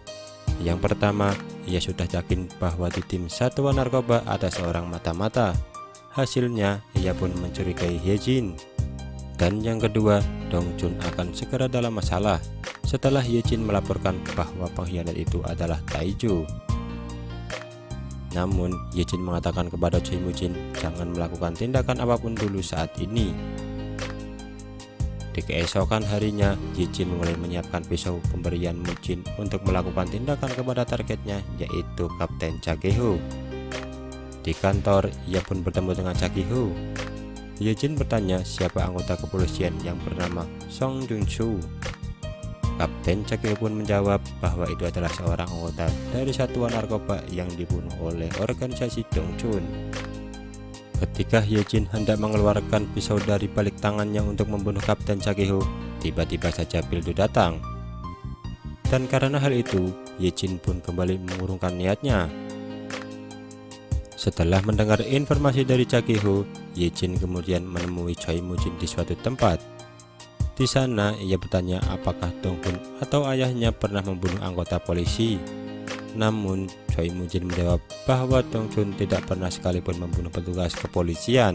Yang pertama, ia sudah yakin bahwa di tim satuan narkoba ada seorang mata-mata. Hasilnya, ia pun mencurigai Hye-jin. Dan yang kedua, Dong-jun akan segera dalam masalah setelah Hye-jin melaporkan bahwa pengkhianat itu adalah Tae-joo. Namun, Hye-jin mengatakan kepada Choi Moo-jin jangan melakukan tindakan apapun dulu saat ini. Di keesokan harinya, Hye-jin mulai menyiapkan pisau pemberian Moo-jin untuk melakukan tindakan kepada targetnya, yaitu Kapten Cha Ki-ho. Di kantor, ia pun bertemu dengan Cha Ki-ho. Hye-jin bertanya siapa anggota kepolisian yang bernama Song Jung-soo. Kapten Cha Ki-ho pun menjawab bahwa itu adalah seorang anggota dari satuan narkoba yang dibunuh oleh organisasi Dong-chun. Ketika Hye-jin hendak mengeluarkan pisau dari balik tangannya untuk membunuh Kapten Cha Ki-ho, tiba-tiba saja Pildo datang. Dan karena hal itu, Hye-jin pun kembali mengurungkan niatnya. Setelah mendengar informasi dari Cha Ki-ho, Hye-jin kemudian menemui Choi Moo-jin di suatu tempat. Di sana, ia bertanya apakah Dong-hun atau ayahnya pernah membunuh anggota polisi. Namun, Choi Moo-jin menjawab bahwa Dong-jun tidak pernah sekalipun membunuh petugas kepolisian.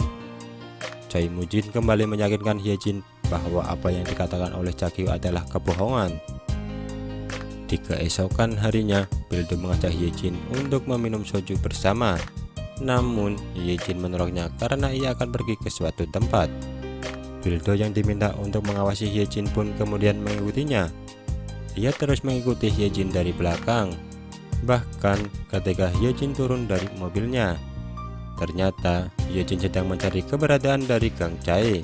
Choi Moo-jin kembali meyakinkan Hye-jin bahwa apa yang dikatakan oleh Cha Ki-ho adalah kebohongan. Di keesokan harinya, Pildo mengajak Hye-jin untuk meminum soju bersama. Namun, Hye-jin menolaknya karena ia akan pergi ke suatu tempat. Pildo yang diminta untuk mengawasi Hye-jin pun kemudian mengikutinya. Ia terus mengikuti Hye-jin dari belakang. Bahkan ketika Hye-jin turun dari mobilnya, ternyata Hye-jin sedang mencari keberadaan dari Gang Jae.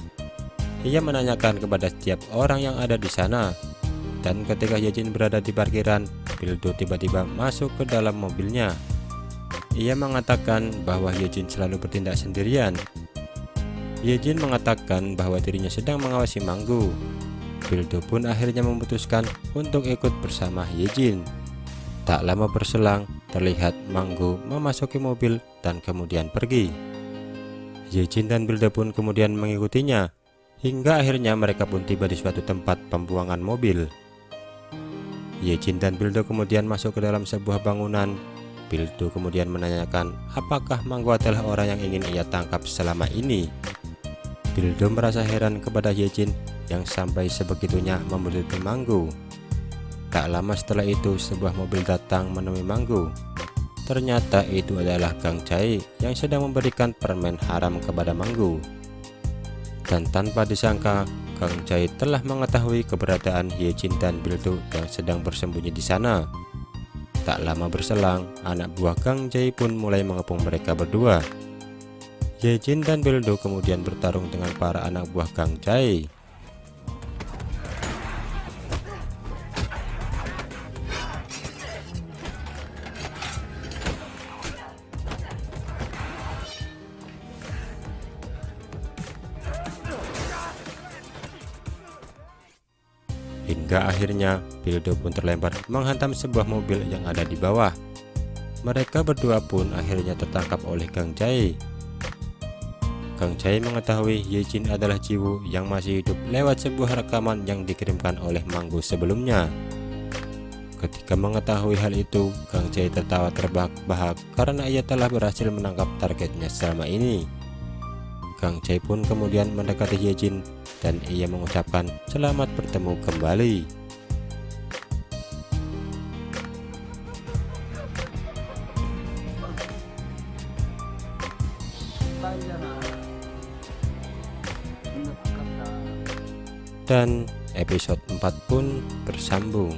Ia menanyakan kepada setiap orang yang ada di sana. Dan ketika Hye-jin berada di parkiran, Pildo tiba-tiba masuk ke dalam mobilnya. Ia mengatakan bahwa Hye-jin selalu bertindak sendirian. Hye-jin mengatakan bahwa dirinya sedang mengawasi Manggu. Pildo pun akhirnya memutuskan untuk ikut bersama Hye-jin. Tak lama berselang, terlihat Manggu memasuki mobil dan kemudian pergi. Hye-jin dan Pildo pun kemudian mengikutinya, hingga akhirnya mereka pun tiba di suatu tempat pembuangan mobil. Hye-jin dan Pildo kemudian masuk ke dalam sebuah bangunan. Pildo kemudian menanyakan apakah Manggu adalah orang yang ingin ia tangkap selama ini. Pildo merasa heran kepada Hye-jin yang sampai sebegitunya membunuh Manggu. Tak lama setelah itu, sebuah mobil datang menemui Manggu. Ternyata itu adalah Gang Jae yang sedang memberikan permen haram kepada Manggu. Dan tanpa disangka, Gang Jae telah mengetahui keberadaan Hye-jin dan Pildo yang sedang bersembunyi di sana. Tak lama berselang, anak buah Gang Jae pun mulai mengepung mereka berdua. Hye-jin dan Pildo kemudian bertarung dengan para anak buah Gang Jae. Hingga akhirnya Pildo pun terlempar menghantam sebuah mobil yang ada di bawah. Mereka berdua pun akhirnya tertangkap oleh Gang Jae. Gang Jae mengetahui Hye-jin adalah Jiwoo yang masih hidup lewat sebuah rekaman yang dikirimkan oleh Manggu sebelumnya. Ketika mengetahui hal itu, Gang Jae tertawa terbahak-bahak karena ia telah berhasil menangkap targetnya selama ini. Gang Jae pun kemudian mendekati Hye-jin dan ia mengucapkan selamat bertemu kembali. Dan episode 4 pun bersambung.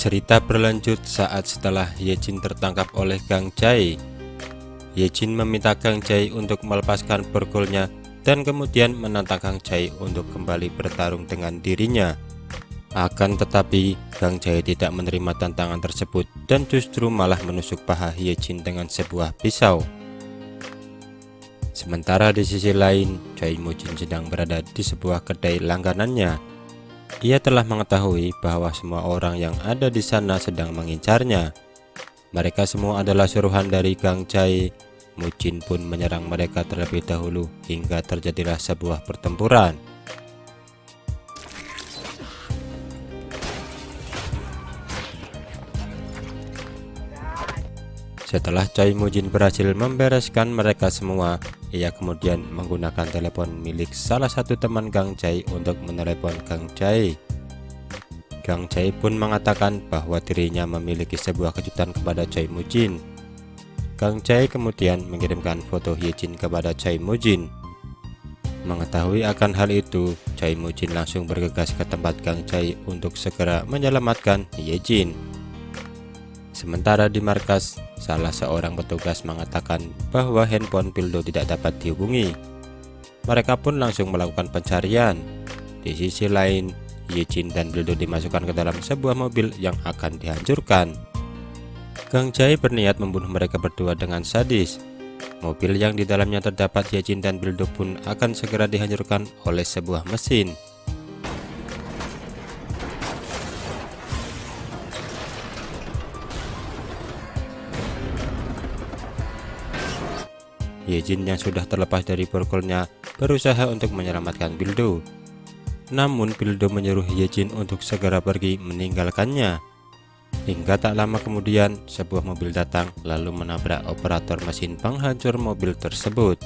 Cerita berlanjut saat setelah Ye-jin tertangkap oleh Gang Jae. Ye-jin meminta Gang Jae untuk melepaskan borgolnya dan kemudian menantang Gang Jae untuk kembali bertarung dengan dirinya. Akan tetapi, Gang Jae tidak menerima tantangan tersebut dan justru malah menusuk paha Ye-jin dengan sebuah pisau. Sementara di sisi lain, Choi Moo-jin sedang berada di sebuah kedai langganannya. Ia telah mengetahui bahwa semua orang yang ada di sana sedang mengincarnya. Mereka semua adalah suruhan dari Gang Jae. Moo-jin pun menyerang mereka terlebih dahulu hingga terjadilah sebuah pertempuran. Setelah Choi Moo-jin berhasil membereskan mereka semua, ia kemudian menggunakan telepon milik salah satu teman Gang Jae untuk menelepon Gang Jae. Gang Jae pun mengatakan bahwa dirinya memiliki sebuah kejutan kepada Choi Moo-jin. Gang Jae kemudian mengirimkan foto Ye-jin kepada Choi Moo-jin. Mengetahui akan hal itu, Choi Moo-jin langsung bergegas ke tempat Gang Jae untuk segera menyelamatkan Ye-jin. Sementara di markas, salah seorang petugas mengatakan bahwa handphone Pildo tidak dapat dihubungi. Mereka pun langsung melakukan pencarian. Di sisi lain, Ye-jin dan Pildo dimasukkan ke dalam sebuah mobil yang akan dihancurkan. Gang Jae berniat membunuh mereka berdua dengan sadis. Mobil yang di dalamnya terdapat Ye-jin dan Pildo pun akan segera dihancurkan oleh sebuah mesin. Ye-jin yang sudah terlepas dari borgolnya berusaha untuk menyelamatkan Pildo. Namun Pildo menyuruh Ye-jin untuk segera pergi meninggalkannya. Hingga tak lama kemudian sebuah mobil datang lalu menabrak operator mesin penghancur mobil tersebut.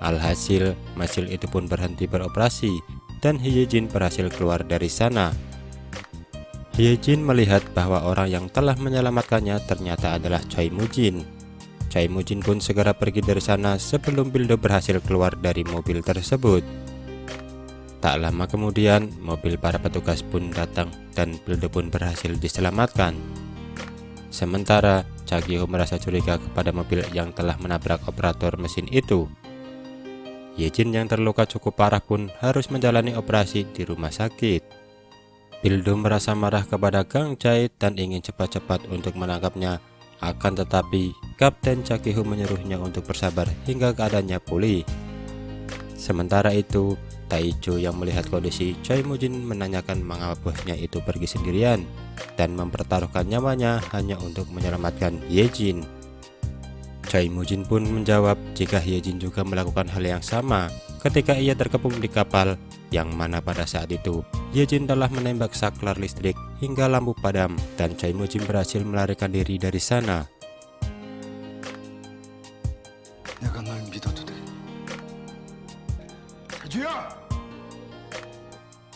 Alhasil, mesin itu pun berhenti beroperasi dan Ye-jin berhasil keluar dari sana. Ye-jin melihat bahwa orang yang telah menyelamatkannya ternyata adalah Choi Moo-jin. Choi Moo-jin pun segera pergi dari sana sebelum Pildo berhasil keluar dari mobil tersebut. Tak lama kemudian, mobil para petugas pun datang dan Pildo pun berhasil diselamatkan. Sementara, Chagyo merasa curiga kepada mobil yang telah menabrak operator mesin itu. Ye-jin yang terluka cukup parah pun harus menjalani operasi di rumah sakit. Pildo merasa marah kepada Gang Jae dan ingin cepat-cepat untuk menangkapnya. Akan tetapi, Kapten Chagyo menyuruhnya untuk bersabar hingga keadaannya pulih. Sementara itu, Taejo yang melihat kondisi Choi Moo-jin menanyakan mengapa bosnya itu pergi sendirian dan mempertaruhkan nyawanya hanya untuk menyelamatkan Ye-jin. Choi Moo-jin pun menjawab jika Ye-jin juga melakukan hal yang sama ketika ia terkepung di kapal, yang mana pada saat itu Ye-jin telah menembak saklar listrik hingga lampu padam dan Choi Moo-jin berhasil melarikan diri dari sana.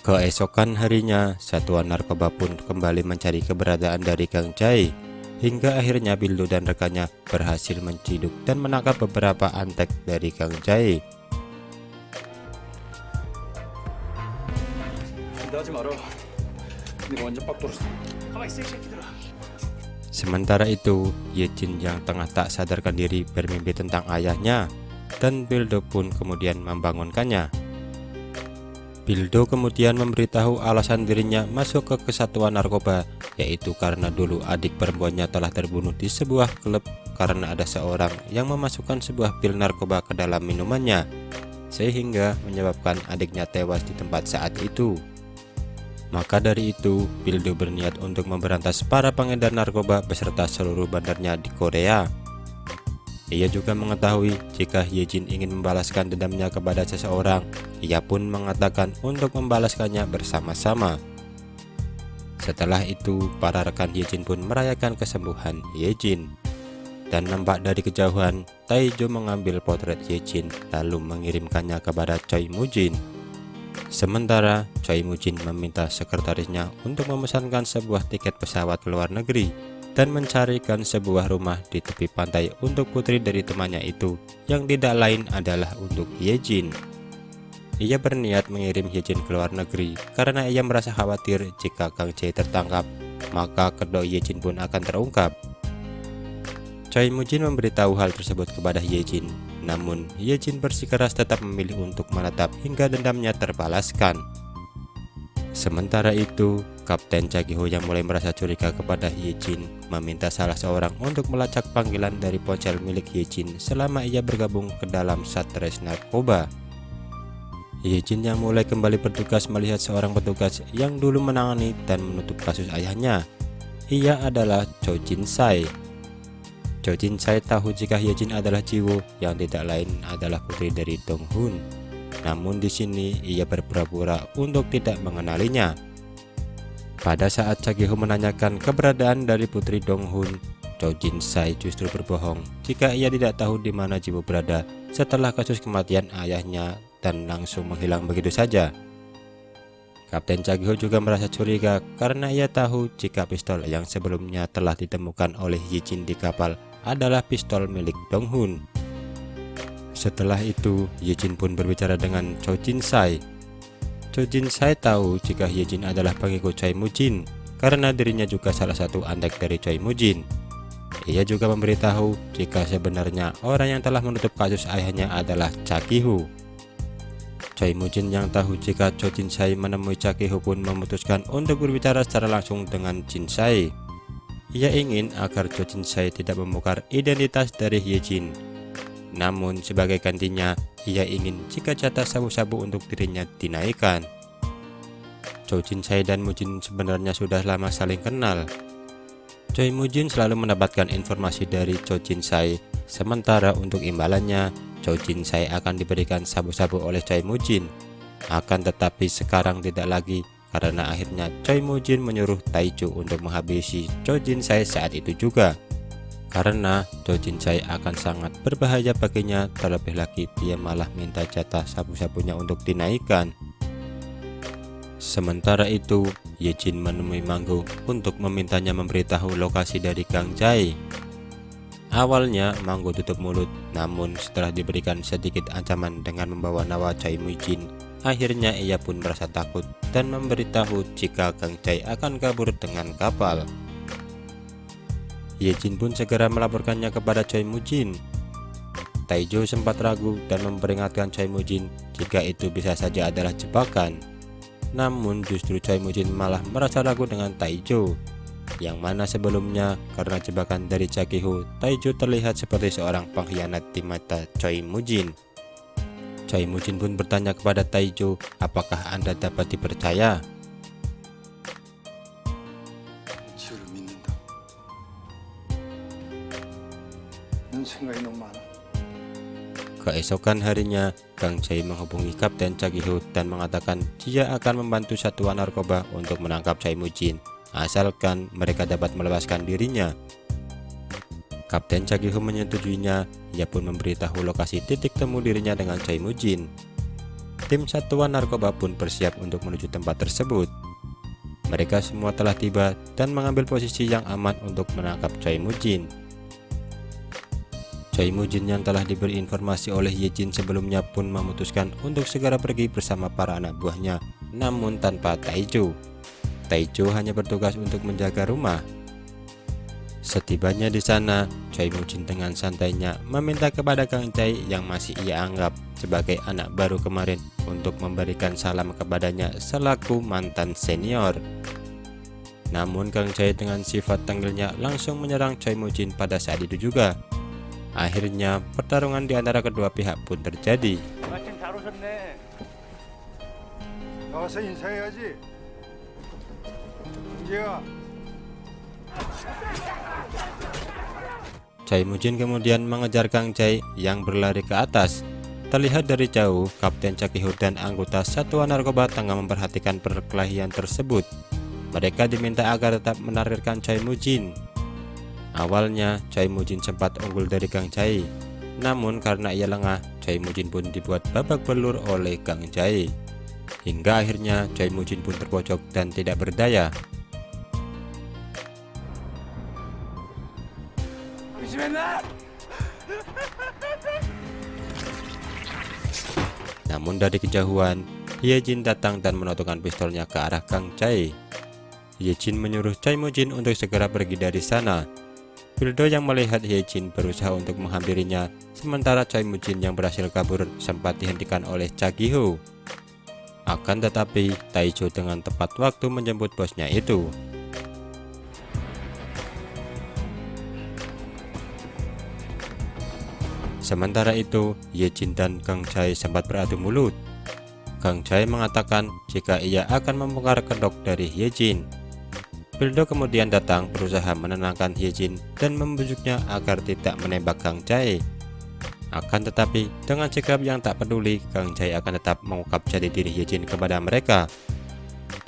Keesokan harinya, satuan narkoba pun kembali mencari keberadaan dari Gang Jae. Hingga akhirnya Pildo dan rekannya berhasil menciduk dan menangkap beberapa antek dari Gang Jae. Sementara itu, Ye-jin yang tengah tak sadarkan diri bermimpi tentang ayahnya, dan Pildo pun kemudian membangunkannya. Pildo kemudian memberitahu alasan dirinya masuk ke kesatuan narkoba, yaitu karena dulu adik perempuannya telah terbunuh di sebuah klub karena ada seorang yang memasukkan sebuah pil narkoba ke dalam minumannya, sehingga menyebabkan adiknya tewas di tempat saat itu. Maka dari itu, Pildo berniat untuk memberantas para pengedar narkoba beserta seluruh bandarnya di Korea. Ia juga mengetahui jika Ye-jin ingin membalaskan dendamnya kepada seseorang. Ia pun mengatakan untuk membalaskannya bersama-sama. Setelah itu, para rekan Ye-jin pun merayakan kesembuhan Ye-jin. Dan nampak dari kejauhan, Taejo mengambil potret Ye-jin lalu mengirimkannya kepada Choi Moo-jin. Sementara Choi Mujin meminta sekretarisnya untuk memesankan sebuah tiket pesawat ke luar negeri dan mencarikan sebuah rumah di tepi pantai untuk putri dari temannya itu, yang tidak lain adalah untuk Yejin. Ia berniat mengirim Yejin ke luar negeri karena ia merasa khawatir jika Kang Jae tertangkap, maka kedok Yejin pun akan terungkap. Choi Mujin memberitahu hal tersebut kepada Yejin, namun Yejin bersikeras tetap memilih untuk menetap hingga dendamnya terbalaskan. Sementara itu, Kapten Cha Gi-ho yang mulai merasa curiga kepada Yejin meminta salah seorang untuk melacak panggilan dari ponsel milik Yejin selama ia bergabung ke dalam Satres Narkoba. Yejin yang mulai kembali bertugas melihat seorang petugas yang dulu menangani dan menutup kasus ayahnya. Ia adalah Cho Jin Sai. Cho Jin Sai tahu jika Yejin adalah Jiwo yang tidak lain adalah putri dari Dong Hun. Namun di sini ia berpura-pura untuk tidak mengenalinya. Pada saat Cha Gi-ho menanyakan keberadaan dari putri Dong Hun, Cho Jin Sai justru berbohong jika ia tidak tahu di mana Jiwo berada setelah kasus kematian ayahnya dan langsung menghilang begitu saja. Kapten Cha Gi-ho juga merasa curiga karena ia tahu jika pistol yang sebelumnya telah ditemukan oleh Yejin di kapal adalah pistol milik Dong Hun. Setelah itu, Yejin pun berbicara dengan Cho Jin Sai. Cho Jin Sai tahu jika Yejin adalah pengikut Choi Mujin karena dirinya juga salah satu anak dari Choi Mujin. Ia juga memberitahu jika sebenarnya orang yang telah menutup kasus ayahnya adalah Cha Gi-ho. Choi Mujin yang tahu jika Cho Jin Sai menemui Cha Gi-ho pun memutuskan untuk berbicara secara langsung dengan Jin Sai. Ia ingin agar Cho Jin Sai tidak membongkar identitas dari Yejin. Namun sebagai gantinya, ia ingin jika jatah sabu-sabu untuk dirinya dinaikkan. Cho Jin Sai dan Mujin sebenarnya sudah lama saling kenal. Choi Mujin selalu mendapatkan informasi dari Cho Jin Sai, sementara untuk imbalannya, Cho Jin Sai akan diberikan sabu-sabu oleh Choi Mujin. Akan tetapi sekarang tidak lagi, karena akhirnya Choi Mujin menyuruh Taiju untuk menghabisi Cho Jin Sai saat itu juga. Karena Cho Jin Sai akan sangat berbahaya baginya, terlebih lagi dia malah minta jatah sabu-sabunya untuk dinaikkan. Sementara itu, Yejin menemui Manggu untuk memintanya memberitahu lokasi dari Kang Jae. Awalnya Manggu tutup mulut, namun setelah diberikan sedikit ancaman dengan membawa nyawa Choi Mujin, akhirnya ia pun merasa takut dan memberitahu jika Kang Jae akan kabur dengan kapal. Yejin pun segera melaporkannya kepada Choi Mujin. Taiju sempat ragu dan memperingatkan Choi Mujin jika itu bisa saja adalah jebakan. Namun justru Choi Mujin malah merasa ragu dengan Taiju, yang mana sebelumnya karena jebakan dari Cha Gi-ho, Taiju terlihat seperti seorang pengkhianat di mata Choi Mujin. Choi Mujin pun bertanya kepada Taiju, apakah Anda dapat dipercaya? Keesokan harinya, Kang Jae menghubungi Kapten Cha Gi-ho dan mengatakan dia akan membantu satuan narkoba untuk menangkap Choi Mujin, asalkan mereka dapat melepaskan dirinya. Kapten Cha Gi-ho menyetujuinya. Ia pun memberitahu lokasi titik temu dirinya dengan Choi Mujin. Tim satuan narkoba pun bersiap untuk menuju tempat tersebut. Mereka semua telah tiba dan mengambil posisi yang aman untuk menangkap Choi Mujin. Choi Mujin yang telah diberi informasi oleh Yejin sebelumnya pun memutuskan untuk segera pergi bersama para anak buahnya, namun tanpa Taiju. Taiju hanya bertugas untuk menjaga rumah. Setibanya di sana, Choi Mujin dengan santainya meminta kepada Kang Jae yang masih ia anggap sebagai anak baru kemarin untuk memberikan salam kepadanya selaku mantan senior. Namun Kang Jae dengan sifat tanggilnya langsung menyerang Choi Mujin pada saat itu juga. Akhirnya pertarungan di antara kedua pihak pun terjadi. Choi Mujin kemudian mengejar Kang Jae yang berlari ke atas. Terlihat dari jauh, Kapten Cha Gi-ho dan anggota satuan narkoba tengah memperhatikan perkelahian tersebut. Mereka diminta agar tetap menarirkan Choi Mujin. Awalnya, Choi Mujin sempat unggul dari Kang Jae. Namun karena ia lengah, Choi Mujin pun dibuat babak belur oleh Kang Jae. hingga akhirnya Choi Moo-jin pun terpojok dan tidak berdaya. Namun dari kejauhan, Hye-jin datang dan menodongkan pistolnya ke arah Kang Chae. Hye-jin menyuruh Choi Moo-jin untuk segera pergi dari sana. Pildo yang melihat Hye-jin berusaha untuk menghampirinya, sementara Choi Moo-jin yang berhasil kabur sempat dihentikan oleh Cha Gi-ho. Akan tetapi, Tae-jo dengan tepat waktu menjemput bosnya itu. Sementara itu, Hye-jin dan Kang Chae sempat beradu mulut. Kang Chae mengatakan jika ia akan membongkar kedok dari Hye-jin. Pildo kemudian datang berusaha menenangkan Hye-jin dan membujuknya agar tidak menembak Kang Chae. Akan tetapi, dengan sikap yang tak peduli, Kang Chae akan tetap mengungkap jati diri Hye-jin kepada mereka.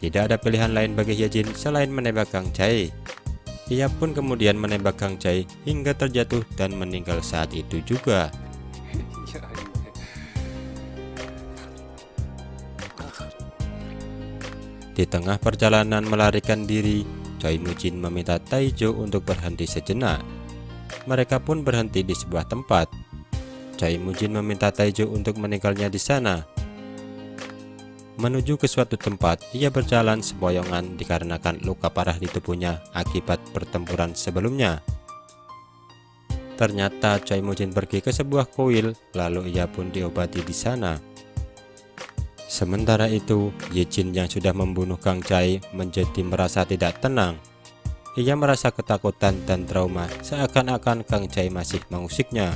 Tidak ada pilihan lain bagi Hye-jin selain menembak Kang Chae. Ia pun kemudian menembak Kang Chae hingga terjatuh dan meninggal saat itu juga. Di tengah perjalanan melarikan diri, Choi Moo-jin meminta Tae-jo untuk berhenti sejenak. Mereka pun berhenti di sebuah tempat. Choi Moo-jin meminta Tae-jo untuk meninggalnya di sana. Menuju ke suatu tempat, ia berjalan sempoyongan dikarenakan luka parah di tubuhnya akibat pertempuran sebelumnya. Ternyata Choi Moo-jin pergi ke sebuah kuil, lalu ia pun diobati di sana. Sementara itu, Hye-jin yang sudah membunuh Kang Chae menjadi merasa tidak tenang. Ia merasa ketakutan dan trauma seakan-akan Kang Chae masih mengusiknya.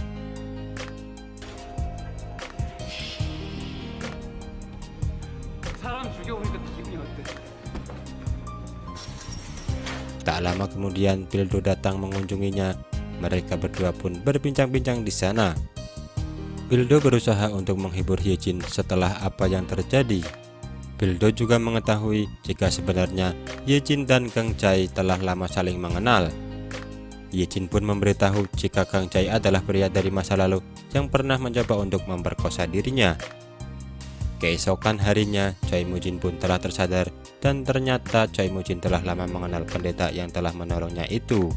Tak lama kemudian Pildo datang mengunjunginya. Mereka berdua pun berbincang-bincang di sana. Pildo berusaha untuk menghibur Hye-jin setelah apa yang terjadi. Pildo juga mengetahui jika sebenarnya Hye-jin dan Kang Chae telah lama saling mengenal. Hye-jin pun memberitahu jika Kang Chae adalah pria dari masa lalu yang pernah mencoba untuk memperkosa dirinya. Keesokan harinya, Choi Moo-jin pun telah tersadar dan ternyata Choi Moo-jin telah lama mengenal pendeta yang telah menolongnya itu.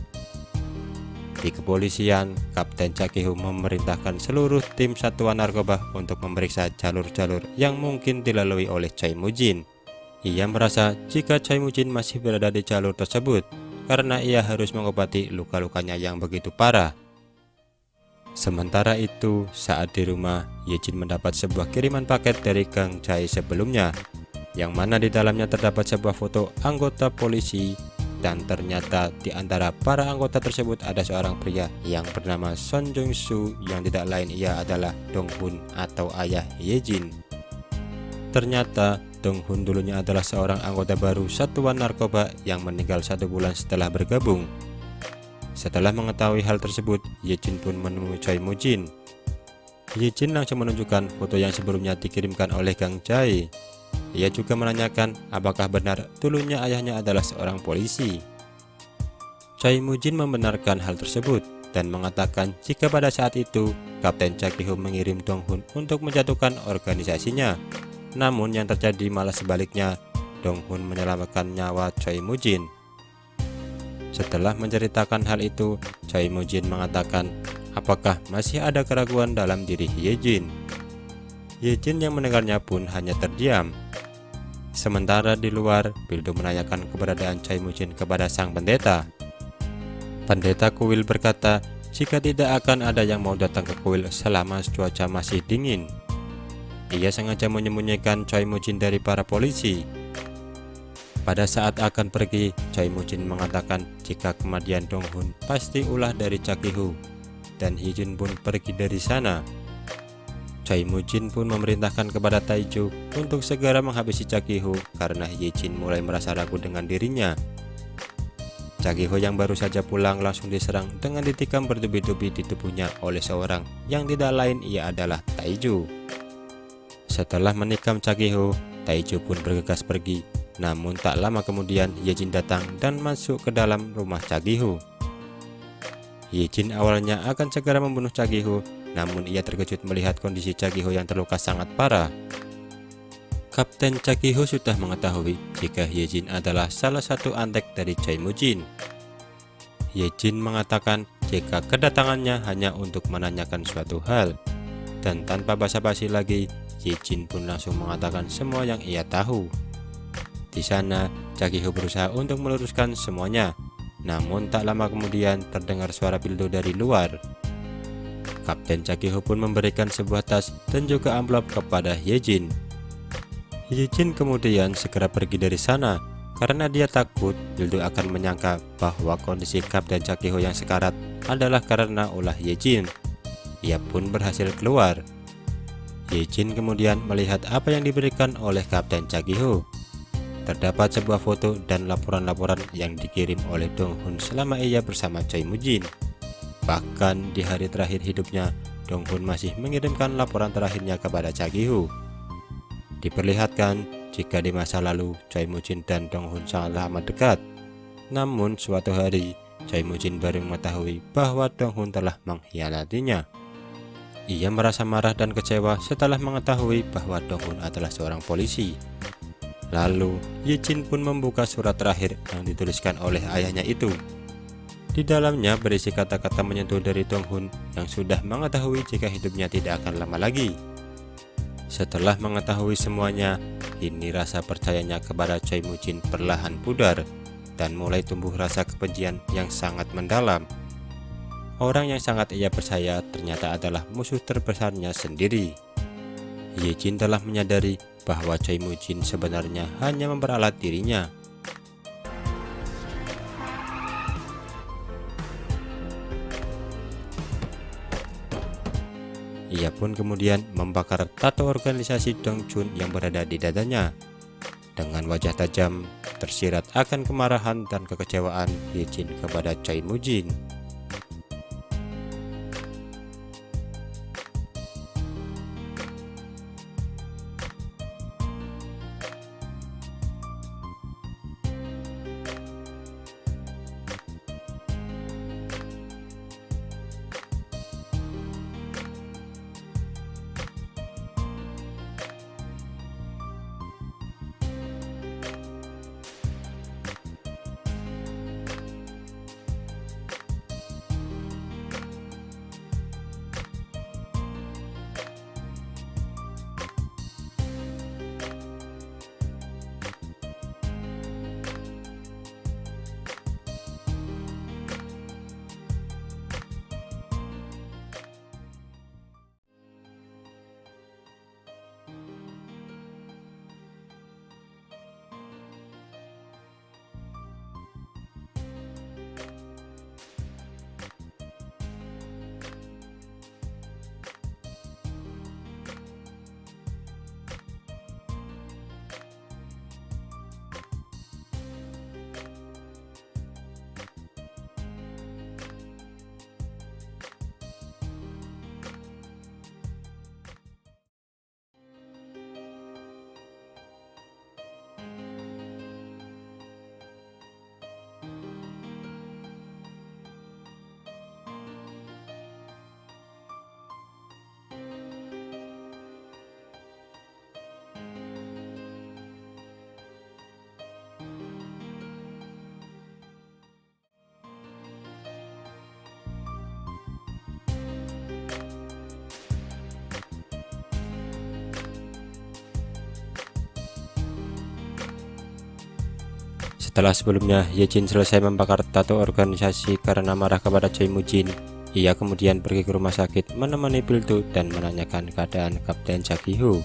Di kepolisian, Kapten Cha Gi-ho memerintahkan seluruh tim satuan narkoba untuk memeriksa jalur-jalur yang mungkin dilalui oleh Choi Moo-jin. Ia merasa jika Choi Moo-jin masih berada di jalur tersebut karena ia harus mengobati luka-lukanya yang begitu parah. Sementara itu, saat di rumah, Hye-jin mendapat sebuah kiriman paket dari Kang Chae sebelumnya, yang mana di dalamnya terdapat sebuah foto anggota polisi, dan ternyata di antara para anggota tersebut ada seorang pria yang bernama Son Jong-soo yang tidak lain ia adalah Dong-hun atau ayah Hye-jin. Ternyata Dong-hun dulunya adalah seorang anggota baru satuan narkoba yang meninggal 1 bulan setelah bergabung. Setelah mengetahui hal tersebut, Hye-jin pun menemui Choi Moo-jin. Hye-jin langsung menunjukkan foto yang sebelumnya dikirimkan oleh Kang Chae. Ia juga menanyakan apakah benar dulunya ayahnya adalah seorang polisi. Choi Moo-jin membenarkan hal tersebut dan mengatakan jika pada saat itu Kapten Cha Gi-ho mengirim Dong-hun untuk menjatuhkan organisasinya. Namun yang terjadi malah sebaliknya, Dong-hun menyelamatkan nyawa Choi Moo-jin. Setelah menceritakan hal itu, Choi Moo-jin mengatakan apakah masih ada keraguan dalam diri Hye-jin. Hye-jin yang mendengarnya pun hanya terdiam. Sementara di luar, Pildo menanyakan keberadaan Choi Moo-jin kepada sang pendeta. Pendeta kuil berkata jika tidak akan ada yang mau datang ke kuil selama cuaca masih dingin. Ia sengaja menyembunyikan Choi Moo-jin dari para polisi. Pada saat akan pergi, Choi Moo-jin mengatakan jika kematian Dong-hun pasti ulah dari Cha Gi-ho, dan Hye-jin pun pergi dari sana. Choi Moo-jin pun memerintahkan kepada Tae-jo untuk segera menghabisi Cha Gi-ho karena Hye-jin mulai merasa ragu dengan dirinya. Cha Gi-ho yang baru saja pulang langsung diserang dengan ditikam bertubi-tubi di tubuhnya oleh seorang yang tidak lain ia adalah Tae-jo. Setelah menikam Cha Gi-ho, Tae-jo pun bergegas pergi. Namun tak lama kemudian Hye-jin datang dan masuk ke dalam rumah Cha Gi-ho. Hye-jin awalnya akan segera membunuh Cha Gi-ho, namun ia terkejut melihat kondisi Cha Gi-ho yang terluka sangat parah. Kapten Cha-ki-ho sudah mengetahui jika Ye-jin adalah salah satu antek dari Choi Moo-jin. Ye-jin mengatakan jika kedatangannya hanya untuk menanyakan suatu hal, dan tanpa basa-basi lagi, Ye-jin pun langsung mengatakan semua yang ia tahu. Di sana, Cha-ki-ho berusaha untuk meluruskan semuanya, namun tak lama kemudian terdengar suara Pildo dari luar. Kapten Cha-ki-ho pun memberikan sebuah tas dan juga amplop kepada Ye-jin. Ye-jin kemudian segera pergi dari sana karena dia takut Pildo akan menyangka bahwa kondisi Kapten Cha-ki-ho yang sekarat adalah karena ulah Ye-jin. Ia pun berhasil keluar. Ye-jin kemudian melihat apa yang diberikan oleh Kapten Cha-ki-ho. Terdapat sebuah foto dan laporan-laporan yang dikirim oleh Dong-hun selama ia bersama Choi Moo-jin. Bahkan di hari terakhir hidupnya, Dong-hun masih mengirimkan laporan terakhirnya kepada Cha-ki-ho. Diperlihatkan jika di masa lalu Choi Moo-jin dan Dong-hun sangatlah amat dekat. Namun suatu hari, Choi Moo-jin baru mengetahui bahwa Dong-hun telah mengkhianatinya. Ia merasa marah dan kecewa setelah mengetahui bahwa Dong-hun adalah seorang polisi. Lalu, Ye-jin pun membuka surat terakhir yang dituliskan oleh ayahnya itu. Di dalamnya berisi kata-kata menyentuh dari Dong-hun yang sudah mengetahui jika hidupnya tidak akan lama lagi. Setelah mengetahui semuanya, kini rasa percayanya kepada Choi Moo-jin perlahan pudar dan mulai tumbuh rasa kebencian yang sangat mendalam. Orang yang sangat ia percaya ternyata adalah musuh terbesarnya sendiri. Ye-jin telah menyadari bahwa Choi Moo-jin sebenarnya hanya memperalat dirinya. Ia pun kemudian membakar tato organisasi Dongchun yang berada di dadanya. Dengan wajah tajam, tersirat akan kemarahan dan kekecewaan Ye-jin kepada Choi Moo-jin. Setelah sebelumnya Ye-jin selesai membakar tato organisasi karena marah kepada Choi Moo-jin, ia kemudian pergi ke rumah sakit menemani Pildo dan menanyakan keadaan Kapten Cha-ki-ho.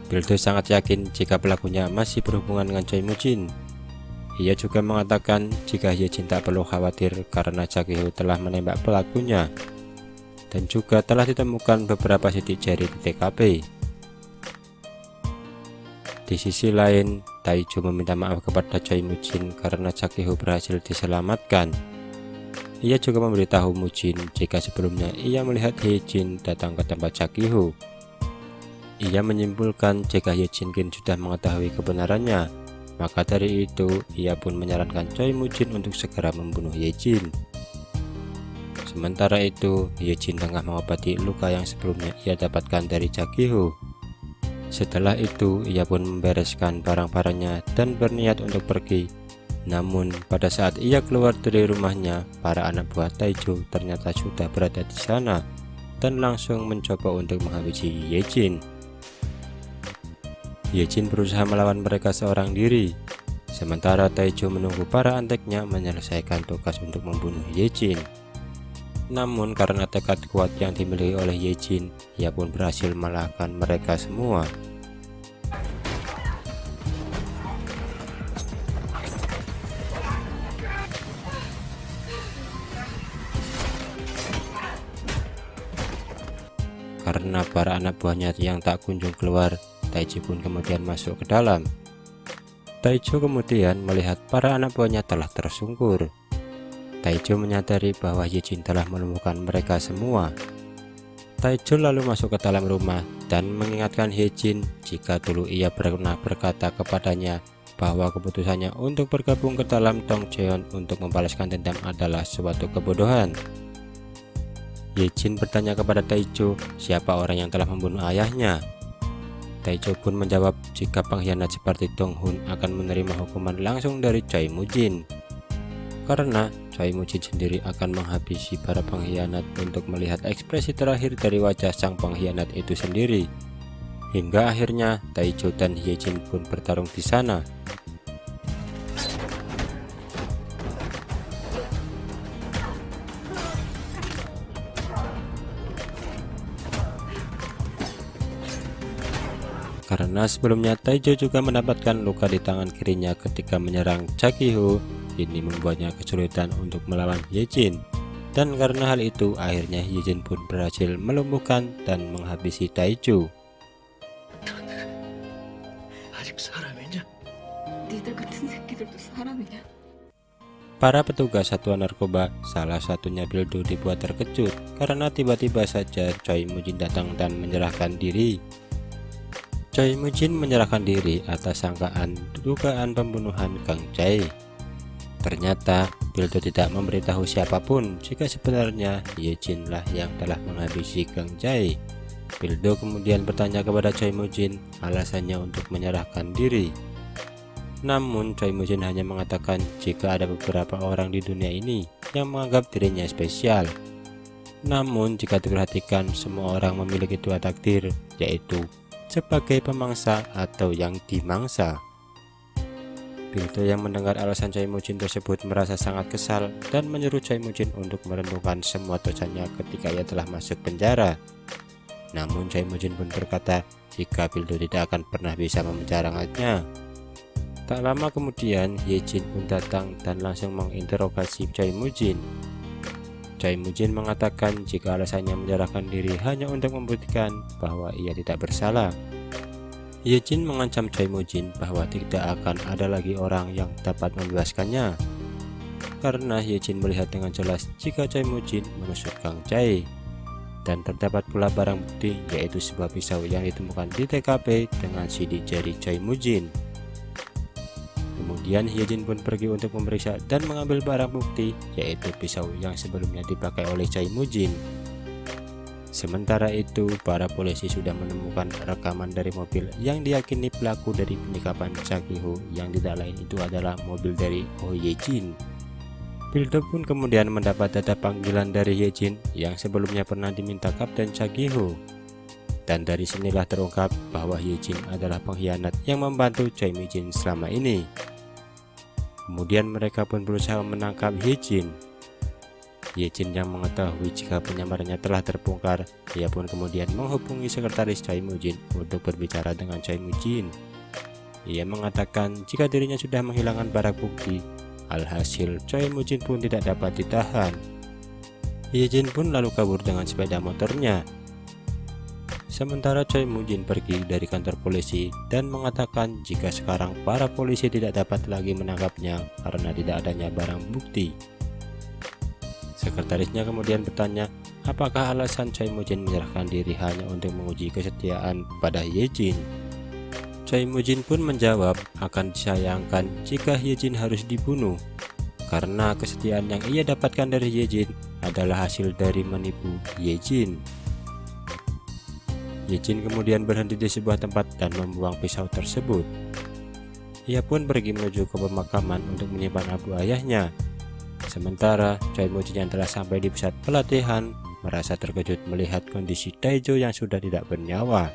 Pildo sangat yakin jika pelakunya masih berhubungan dengan Choi Moo-jin. Ia juga mengatakan jika Ye-jin tak perlu khawatir karena Cha-ki-ho telah menembak pelakunya, dan juga telah ditemukan beberapa sidik jari di TKP. Di sisi lain, Tae-joo meminta maaf kepada Choi Moo-jin karena Cha-ki-ho berhasil diselamatkan. Ia juga memberitahu Moo-jin jika sebelumnya ia melihat Ye-jin datang ke tempat Cha-ki-ho. Ia menyimpulkan jika Ye-jin sudah mengetahui kebenarannya, maka dari itu ia pun menyarankan Choi Moo-jin untuk segera membunuh Ye-jin. Sementara itu, Ye-jin tengah mengobati luka yang sebelumnya ia dapatkan dari Cha-ki-ho. Setelah itu, ia pun membereskan barang-barangnya dan berniat untuk pergi. Namun, pada saat ia keluar dari rumahnya, para anak buah Taijo ternyata sudah berada di sana dan langsung mencoba untuk menghabisi Yejin. Yejin berusaha melawan mereka seorang diri, sementara Taijo menunggu para anteknya menyelesaikan tugas untuk membunuh Yejin. Namun karena tekad kuat yang dimiliki oleh Yejin, ia pun berhasil mengalahkan mereka semua. Karena para anak buahnya yang tak kunjung keluar, Taijo pun kemudian masuk ke dalam. Taijo kemudian melihat para anak buahnya telah tersungkur. Taijo menyadari bahwa Yejin telah menemukan mereka semua. Taijo lalu masuk ke dalam rumah dan mengingatkan Yejin jika dulu ia pernah berkata kepadanya bahwa keputusannya untuk bergabung ke dalam Dongjeon untuk membalaskan dendam adalah suatu kebodohan. Yejin bertanya kepada Taijo siapa orang yang telah membunuh ayahnya. Taijo pun menjawab jika pengkhianat seperti Donghun akan menerima hukuman langsung dari Choi Mujin, karena Choi Mujin sendiri akan menghabisi para pengkhianat untuk melihat ekspresi terakhir dari wajah sang pengkhianat itu sendiri. Hingga akhirnya Taijo dan Yejin pun bertarung di sana. Karena sebelumnya Taijo juga mendapatkan luka di tangan kirinya ketika menyerang Jakiho, ini membuatnya kesulitan untuk melawan Yejin. Dan karena hal itu, akhirnya Yejin pun berhasil melumpuhkan dan menghabisi Taijo. Para petugas satuan narkoba, salah satunya Bildo, dibuat terkejut karena tiba-tiba saja Choi Mujin datang dan menyerahkan diri. Choi Mujin menyerahkan diri atas sangkaan dugaan pembunuhan Kang Jae. Ternyata Bildo tidak memberitahu siapapun jika sebenarnya Yejin lah yang telah menghabisi Kang Jae. Bildo kemudian bertanya kepada Choi Mujin alasannya untuk menyerahkan diri. Namun Choi Mujin hanya mengatakan jika ada beberapa orang di dunia ini yang menganggap dirinya spesial. Namun jika diperhatikan, semua orang memiliki dua takdir, yaitu sebagai pemangsa atau yang dimangsa. Bildo yang mendengar alasan Choi Mujin tersebut merasa sangat kesal dan menyuruh Choi Mujin untuk merenungkan semua dosanya ketika ia telah masuk penjara. Namun Choi Mujin pun berkata jika Bildo tidak akan pernah bisa memenjarakannya. Tak lama kemudian Yejin pun datang dan langsung menginterogasi Choi Mujin. Choi Mujin mengatakan jika alasannya menyerahkan diri hanya untuk membuktikan bahwa ia tidak bersalah. Yejin mengancam Choi Mujin bahwa tidak akan ada lagi orang yang dapat membebaskannya, karena Yejin melihat dengan jelas jika Choi Mujin menusuk Kang Jae. Dan terdapat pula barang bukti, yaitu sebuah pisau yang ditemukan di TKP dengan sidik jari Choi Mujin. Kemudian Yejin pun pergi untuk memeriksa dan mengambil barang bukti, yaitu pisau yang sebelumnya dipakai oleh Choi Mujin. Sementara itu, para polisi sudah menemukan rekaman dari mobil yang diyakini pelaku dari penyekapan Jakiho, yang tidak lain itu adalah mobil dari Oh Yejin. Bildo pun kemudian mendapat data panggilan dari Yejin yang sebelumnya pernah diminta Kapten Jakiho. Dan dari sinilah terungkap bahwa Yejin adalah pengkhianat yang membantu Choi Mujin selama ini. Kemudian mereka pun berusaha menangkap Yejin. Yejin yang mengetahui jika penyamarannya telah terbongkar, ia pun kemudian menghubungi sekretaris Choi Mujin untuk berbicara dengan Choi Mujin. Ia mengatakan jika dirinya sudah menghilangkan barang bukti, alhasil Choi Mujin pun tidak dapat ditahan. Yejin pun lalu kabur dengan sepeda motornya. Sementara Choi Mujin pergi dari kantor polisi dan mengatakan jika sekarang para polisi tidak dapat lagi menangkapnya karena tidak adanya barang bukti. Sekretarisnya kemudian bertanya apakah alasan Choi Mujin menyerahkan diri hanya untuk menguji kesetiaan pada Yejin. Choi Mujin pun menjawab akan disayangkan jika Yejin harus dibunuh, karena kesetiaan yang ia dapatkan dari Yejin adalah hasil dari menipu Yejin. Ye-jin kemudian berhenti di sebuah tempat dan membuang pisau tersebut. Ia pun pergi menuju ke pemakaman untuk menyimpan abu ayahnya. Sementara Choi Moo-jin yang telah sampai di pusat pelatihan merasa terkejut melihat kondisi Taejo yang sudah tidak bernyawa.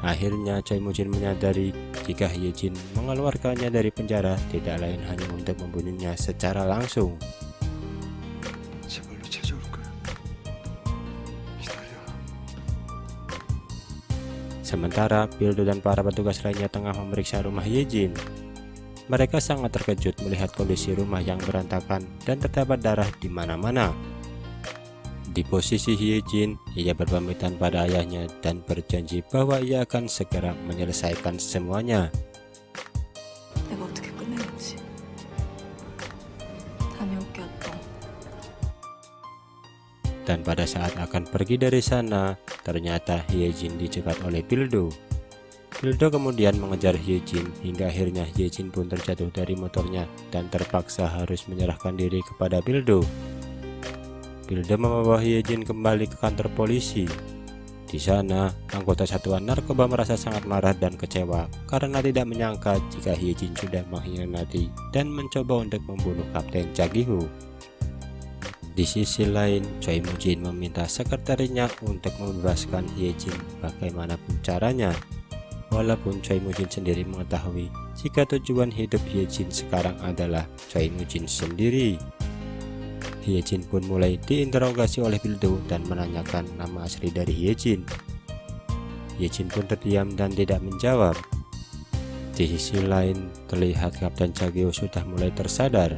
Akhirnya Choi Moo-jin menyadari jika Ye-jin mengeluarkannya dari penjara tidak lain hanya untuk membunuhnya secara langsung. 제발로 찾아올 거야. 기다려. Sementara Pildo dan para petugas lainnya tengah memeriksa rumah Ye-jin. Mereka sangat terkejut melihat kondisi rumah yang berantakan dan terdapat darah di mana-mana. Di posisi Ye-jin, ia berpamitan pada ayahnya dan berjanji bahwa ia akan segera menyelesaikan semuanya. 내가 어떻게 끝내는지 다녀올게 아빠. Dan pada saat akan pergi dari sana, ternyata Ye-jin dicegat oleh Pildo. Pildo kemudian mengejar Ye-jin hingga akhirnya Ye-jin pun terjatuh dari motornya dan terpaksa harus menyerahkan diri kepada Pildo. Pildo membawa Ye-jin kembali ke kantor polisi. Di sana, anggota satuan narkoba merasa sangat marah dan kecewa karena tidak menyangka jika Ye-jin sudah mengkhianati dan mencoba untuk membunuh Kapten Jagi-ho. Di sisi lain, Choi Moo-jin meminta sekretarinya untuk membebaskan Ye-jin bagaimanapun caranya. Walaupun Choi Moo-jin sendiri mengetahui jika tujuan hidup Ye-jin sekarang adalah Choi Moo-jin sendiri. Ye-jin pun mulai diinterogasi oleh Pildo dan menanyakan nama asli dari Ye-jin. Ye-jin pun terdiam dan tidak menjawab. Di sisi lain, terlihat Kapten Jagi-ho sudah mulai tersadar.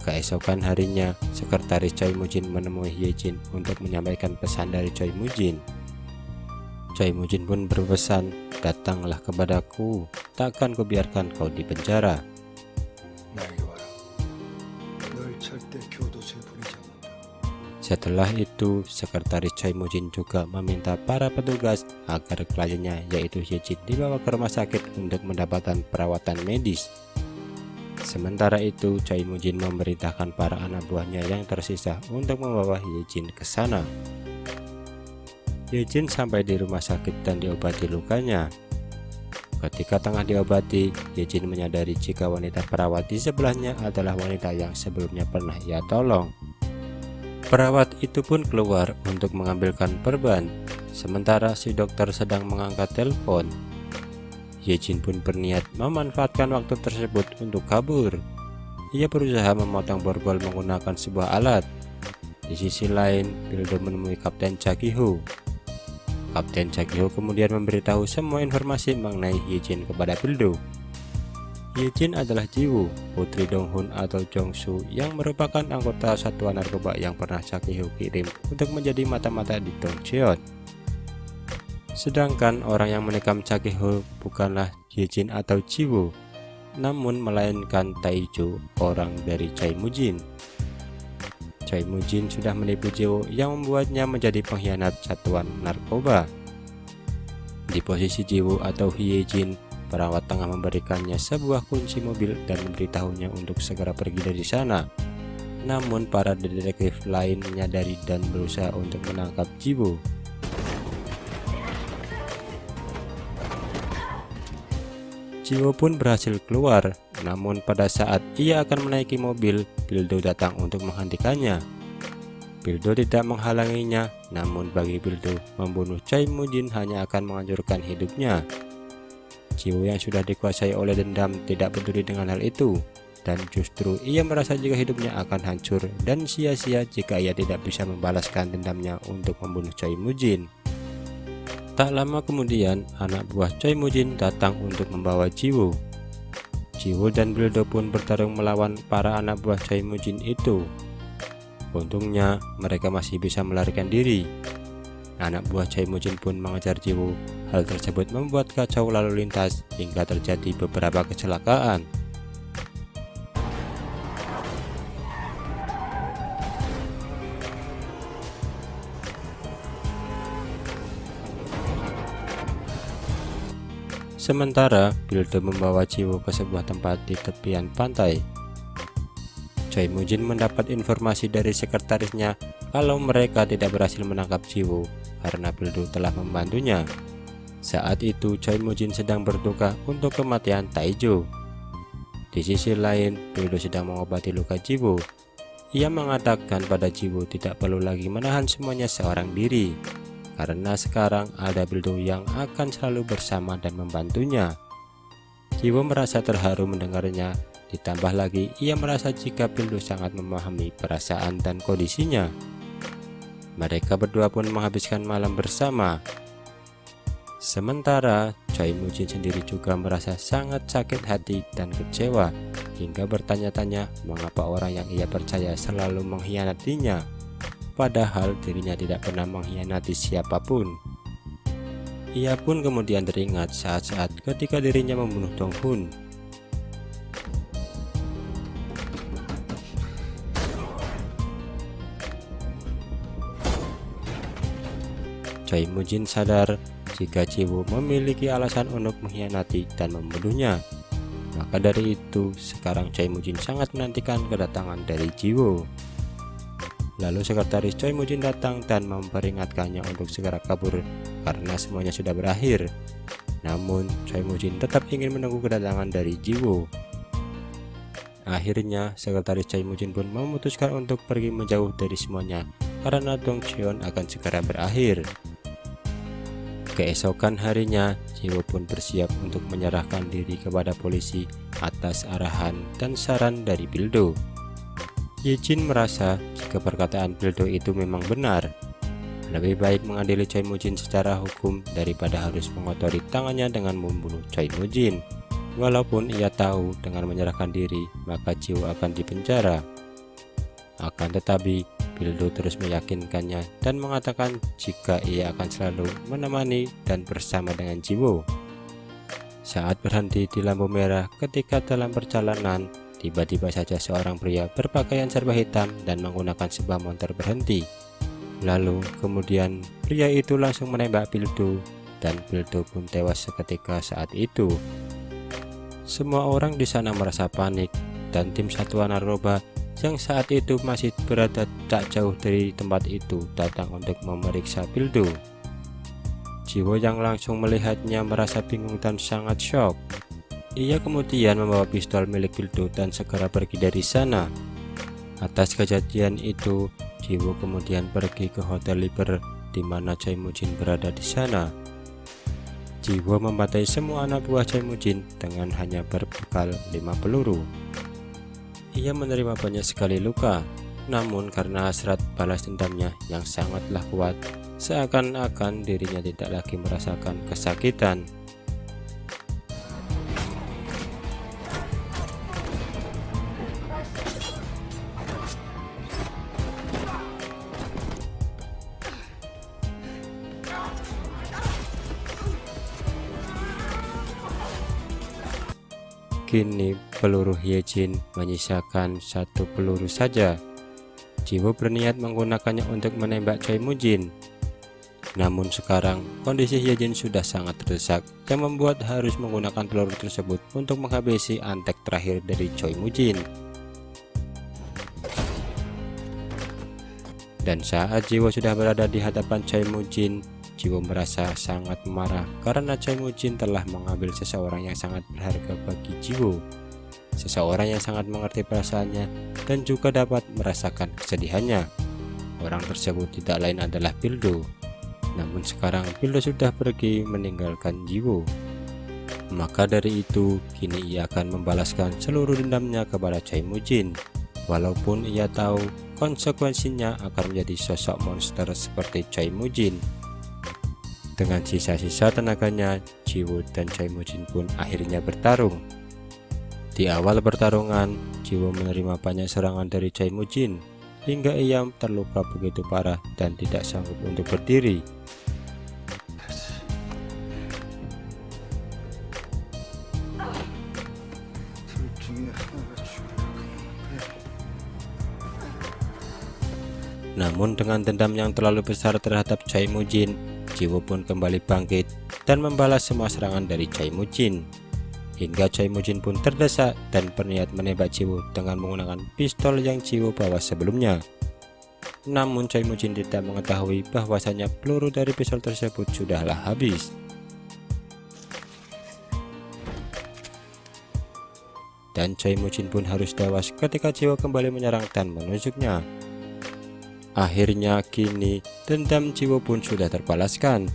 Keesokan harinya, sekretaris Choi Moo-jin menemui Ye-jin untuk menyampaikan pesan dari Choi Moo-jin. Choi Moo-jin pun berpesan, "Datanglah kepadaku, takkan kubiarkan kau di penjara." 나에게 와라. 널 절대 교도소에 보내지 않는다. Setelah itu, sekretaris Choi Moo-jin juga meminta para petugas agar kliennya yaitu Ye-jin dibawa ke rumah sakit untuk mendapatkan perawatan medis. Sementara itu, Choi Moo-jin memerintahkan para anak buahnya yang tersisa untuk membawa Ye-jin ke sana. Ye-jin sampai di rumah sakit dan diobati lukanya. Ketika tengah diobati, Ye-jin menyadari jika wanita perawat di sebelahnya adalah wanita yang sebelumnya pernah ia tolong. Perawat itu pun keluar untuk mengambilkan perban, sementara si dokter sedang mengangkat telepon. Ye-jin pun berniat memanfaatkan waktu tersebut untuk kabur. Ia berusaha memotong borgol menggunakan sebuah alat. Di sisi lain, Pildo menemui Kapten Jagi-ho. Kapten Jagi-ho kemudian memberitahu semua informasi mengenai Ye-jin kepada Pildo. Ye-jin adalah Ji-woo, putri Dong-hun atau Jong-soo yang merupakan anggota satuan narkoba yang pernah Jagi-ho kirim untuk menjadi mata-mata di Dongcheon. Sedangkan orang yang menikam Jagi-ho bukanlah Ye-jin atau Ji-woo, namun melainkan Taejo, orang dari Choi Moo-jin. Choi Moo-jin sudah menipu Ji-woo yang membuatnya menjadi pengkhianat satuan narkoba. Di posisi Ji-woo atau Ye-jin, perawat tengah memberikannya sebuah kunci mobil dan memberitahunya untuk segera pergi dari sana. Namun para detektif lain menyadari dan berusaha untuk menangkap Ji-woo. Ji-woo pun berhasil keluar, namun pada saat ia akan menaiki mobil, Pildo datang untuk menghentikannya. Pildo tidak menghalanginya, namun bagi Pildo, membunuh Choi Moo-jin hanya akan menghancurkan hidupnya. Ji-woo yang sudah dikuasai oleh dendam tidak peduli dengan hal itu, dan justru ia merasa jika hidupnya akan hancur dan sia-sia jika ia tidak bisa membalaskan dendamnya untuk membunuh Choi Moo-jin. Tak lama kemudian, anak buah Choi Moo-jin datang untuk membawa Ji-woo. Ji-woo dan Pildo pun bertarung melawan para anak buah Choi Moo-jin itu. Untungnya, mereka masih bisa melarikan diri. Anak buah Choi Moo-jin pun mengejar Ji-woo. Hal tersebut membuat kacau lalu lintas hingga terjadi beberapa kecelakaan. Sementara Pildo membawa Ji-woo ke sebuah tempat di tepian pantai. Choi Mujin mendapat informasi dari sekretarisnya kalau mereka tidak berhasil menangkap Jiwoo karena Pildo telah membantunya. Saat itu Choi Mujin sedang berduka untuk kematian Taejo. Di sisi lain, Pildo sedang mengobati luka Jiwoo. Ia mengatakan pada Jiwoo tidak perlu lagi menahan semuanya seorang diri, karena sekarang ada Pildo yang akan selalu bersama dan membantunya. Jiwoo merasa terharu mendengarnya. Ditambah lagi, ia merasa jika Pildo sangat memahami perasaan dan kondisinya. Mereka berdua pun menghabiskan malam bersama. Sementara, Choi Mujin sendiri juga merasa sangat sakit hati dan kecewa, hingga bertanya-tanya mengapa orang yang ia percaya selalu mengkhianatinya, padahal dirinya tidak pernah mengkhianati siapapun. Ia pun kemudian teringat saat-saat ketika dirinya membunuh Dong Hun. Choi Mujin sadar jika Jiwoo memiliki alasan untuk mengkhianati dan membunuhnya. Maka dari itu, sekarang Choi Mujin sangat menantikan kedatangan dari Jiwoo. Lalu sekretaris Choi Mujin datang dan memperingatkannya untuk segera kabur karena semuanya sudah berakhir. Namun, Choi Mujin tetap ingin menunggu kedatangan dari Jiwoo. Akhirnya, sekretaris Choi Mujin pun memutuskan untuk pergi menjauh dari semuanya karena Dong Cheon akan segera berakhir. Keesokan harinya, Jiwoo pun bersiap untuk menyerahkan diri kepada polisi atas arahan dan saran dari Pildo. Yejin merasa jika perkataan Pildo itu memang benar. Lebih baik mengadili Choi Mujin secara hukum daripada harus mengotori tangannya dengan membunuh Choi Mujin. Walaupun ia tahu dengan menyerahkan diri maka Jiwoo akan dipenjara. Akan tetapi, Pildo terus meyakinkannya dan mengatakan jika ia akan selalu menemani dan bersama dengan Jiwoo. Saat berhenti di lampu merah ketika dalam perjalanan, tiba-tiba saja seorang pria berpakaian serba hitam dan menggunakan sebuah motor berhenti. Lalu kemudian pria itu langsung menembak Pildo dan Pildo pun tewas seketika saat itu. Semua orang di sana merasa panik dan tim satuan narkoba yang saat itu masih berada tak jauh dari tempat itu datang untuk memeriksa Pildo. Jiwoo yang langsung melihatnya merasa bingung dan sangat syok. Ia kemudian membawa pistol milik Pildo dan segera pergi dari sana. Atas kejadian itu, Jiwoo kemudian pergi ke Hotel Liber di mana Choi Mujin berada di sana. Jiwoo membantai semua anak buah Choi Mujin dengan hanya berbekal 5 peluru. Ia menerima banyak sekali luka, namun karena hasrat balas dendamnya yang sangatlah kuat, seakan-akan dirinya tidak lagi merasakan kesakitan. Kini peluru Yejin menyisakan 1 peluru saja. Jiwoo berniat menggunakannya untuk menembak Choi Mujin. Namun sekarang kondisi Yejin sudah sangat terdesak yang membuat harus menggunakan peluru tersebut untuk menghabisi antek terakhir dari Choi Mujin. Dan saat Jiwoo sudah berada di hadapan Choi Mujin, Jiwoo merasa sangat marah karena Choi Mujin telah mengambil seseorang yang sangat berharga bagi Jiwoo. Seseorang yang sangat mengerti perasaannya dan juga dapat merasakan kesedihannya. Orang tersebut tidak lain adalah Pildo. Namun sekarang Pildo sudah pergi meninggalkan Jiwoo. Maka dari itu, kini ia akan membalaskan seluruh dendamnya kepada Choi Mujin. Walaupun ia tahu konsekuensinya akan menjadi sosok monster seperti Choi Mujin. Dengan sisa-sisa tenaganya, Jiwoo dan Choi Mujin pun akhirnya bertarung. Di awal pertarungan, Jiwoo menerima banyak serangan dari Choi Mujin, hingga ia terluka begitu parah dan tidak sanggup untuk berdiri. Namun dengan dendam yang terlalu besar terhadap Choi Mujin, Jiwoo pun kembali bangkit dan membalas semua serangan dari Choi Mujin. hingga Choi Moo-jin pun terdesak dan berniat menembak Jiwoo dengan menggunakan pistol yang Jiwoo bawa sebelumnya. Namun Choi Moo-jin tidak mengetahui bahwasanya peluru dari pistol tersebut sudahlah habis. Dan Choi Moo-jin pun harus tewas ketika Jiwoo kembali menyerang dan menusuknya. Akhirnya kini dendam Jiwoo pun sudah terbalaskan.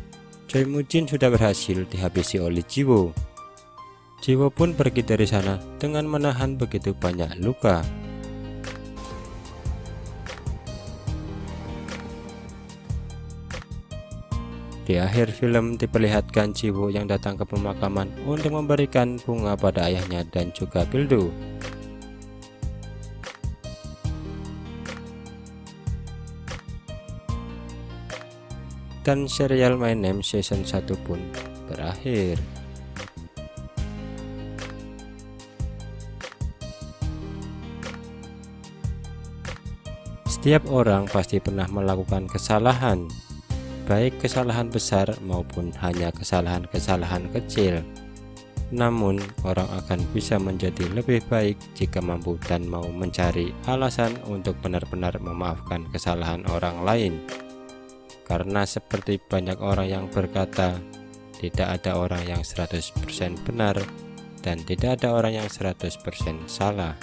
Choi Moo-jin sudah berhasil dihabisi oleh Jiwoo. Jiwoo pun pergi dari sana dengan menahan begitu banyak luka. Di akhir film diperlihatkan Jiwoo yang datang ke pemakaman untuk memberikan bunga pada ayahnya dan juga Pildu. Dan serial My Name Season 1 pun berakhir. Setiap orang pasti pernah melakukan kesalahan, baik kesalahan besar maupun hanya kesalahan-kesalahan kecil. Namun, orang akan bisa menjadi lebih baik jika mampu dan mau mencari alasan untuk benar-benar memaafkan kesalahan orang lain. Karena seperti banyak orang yang berkata, tidak ada orang yang 100% benar dan tidak ada orang yang 100% salah.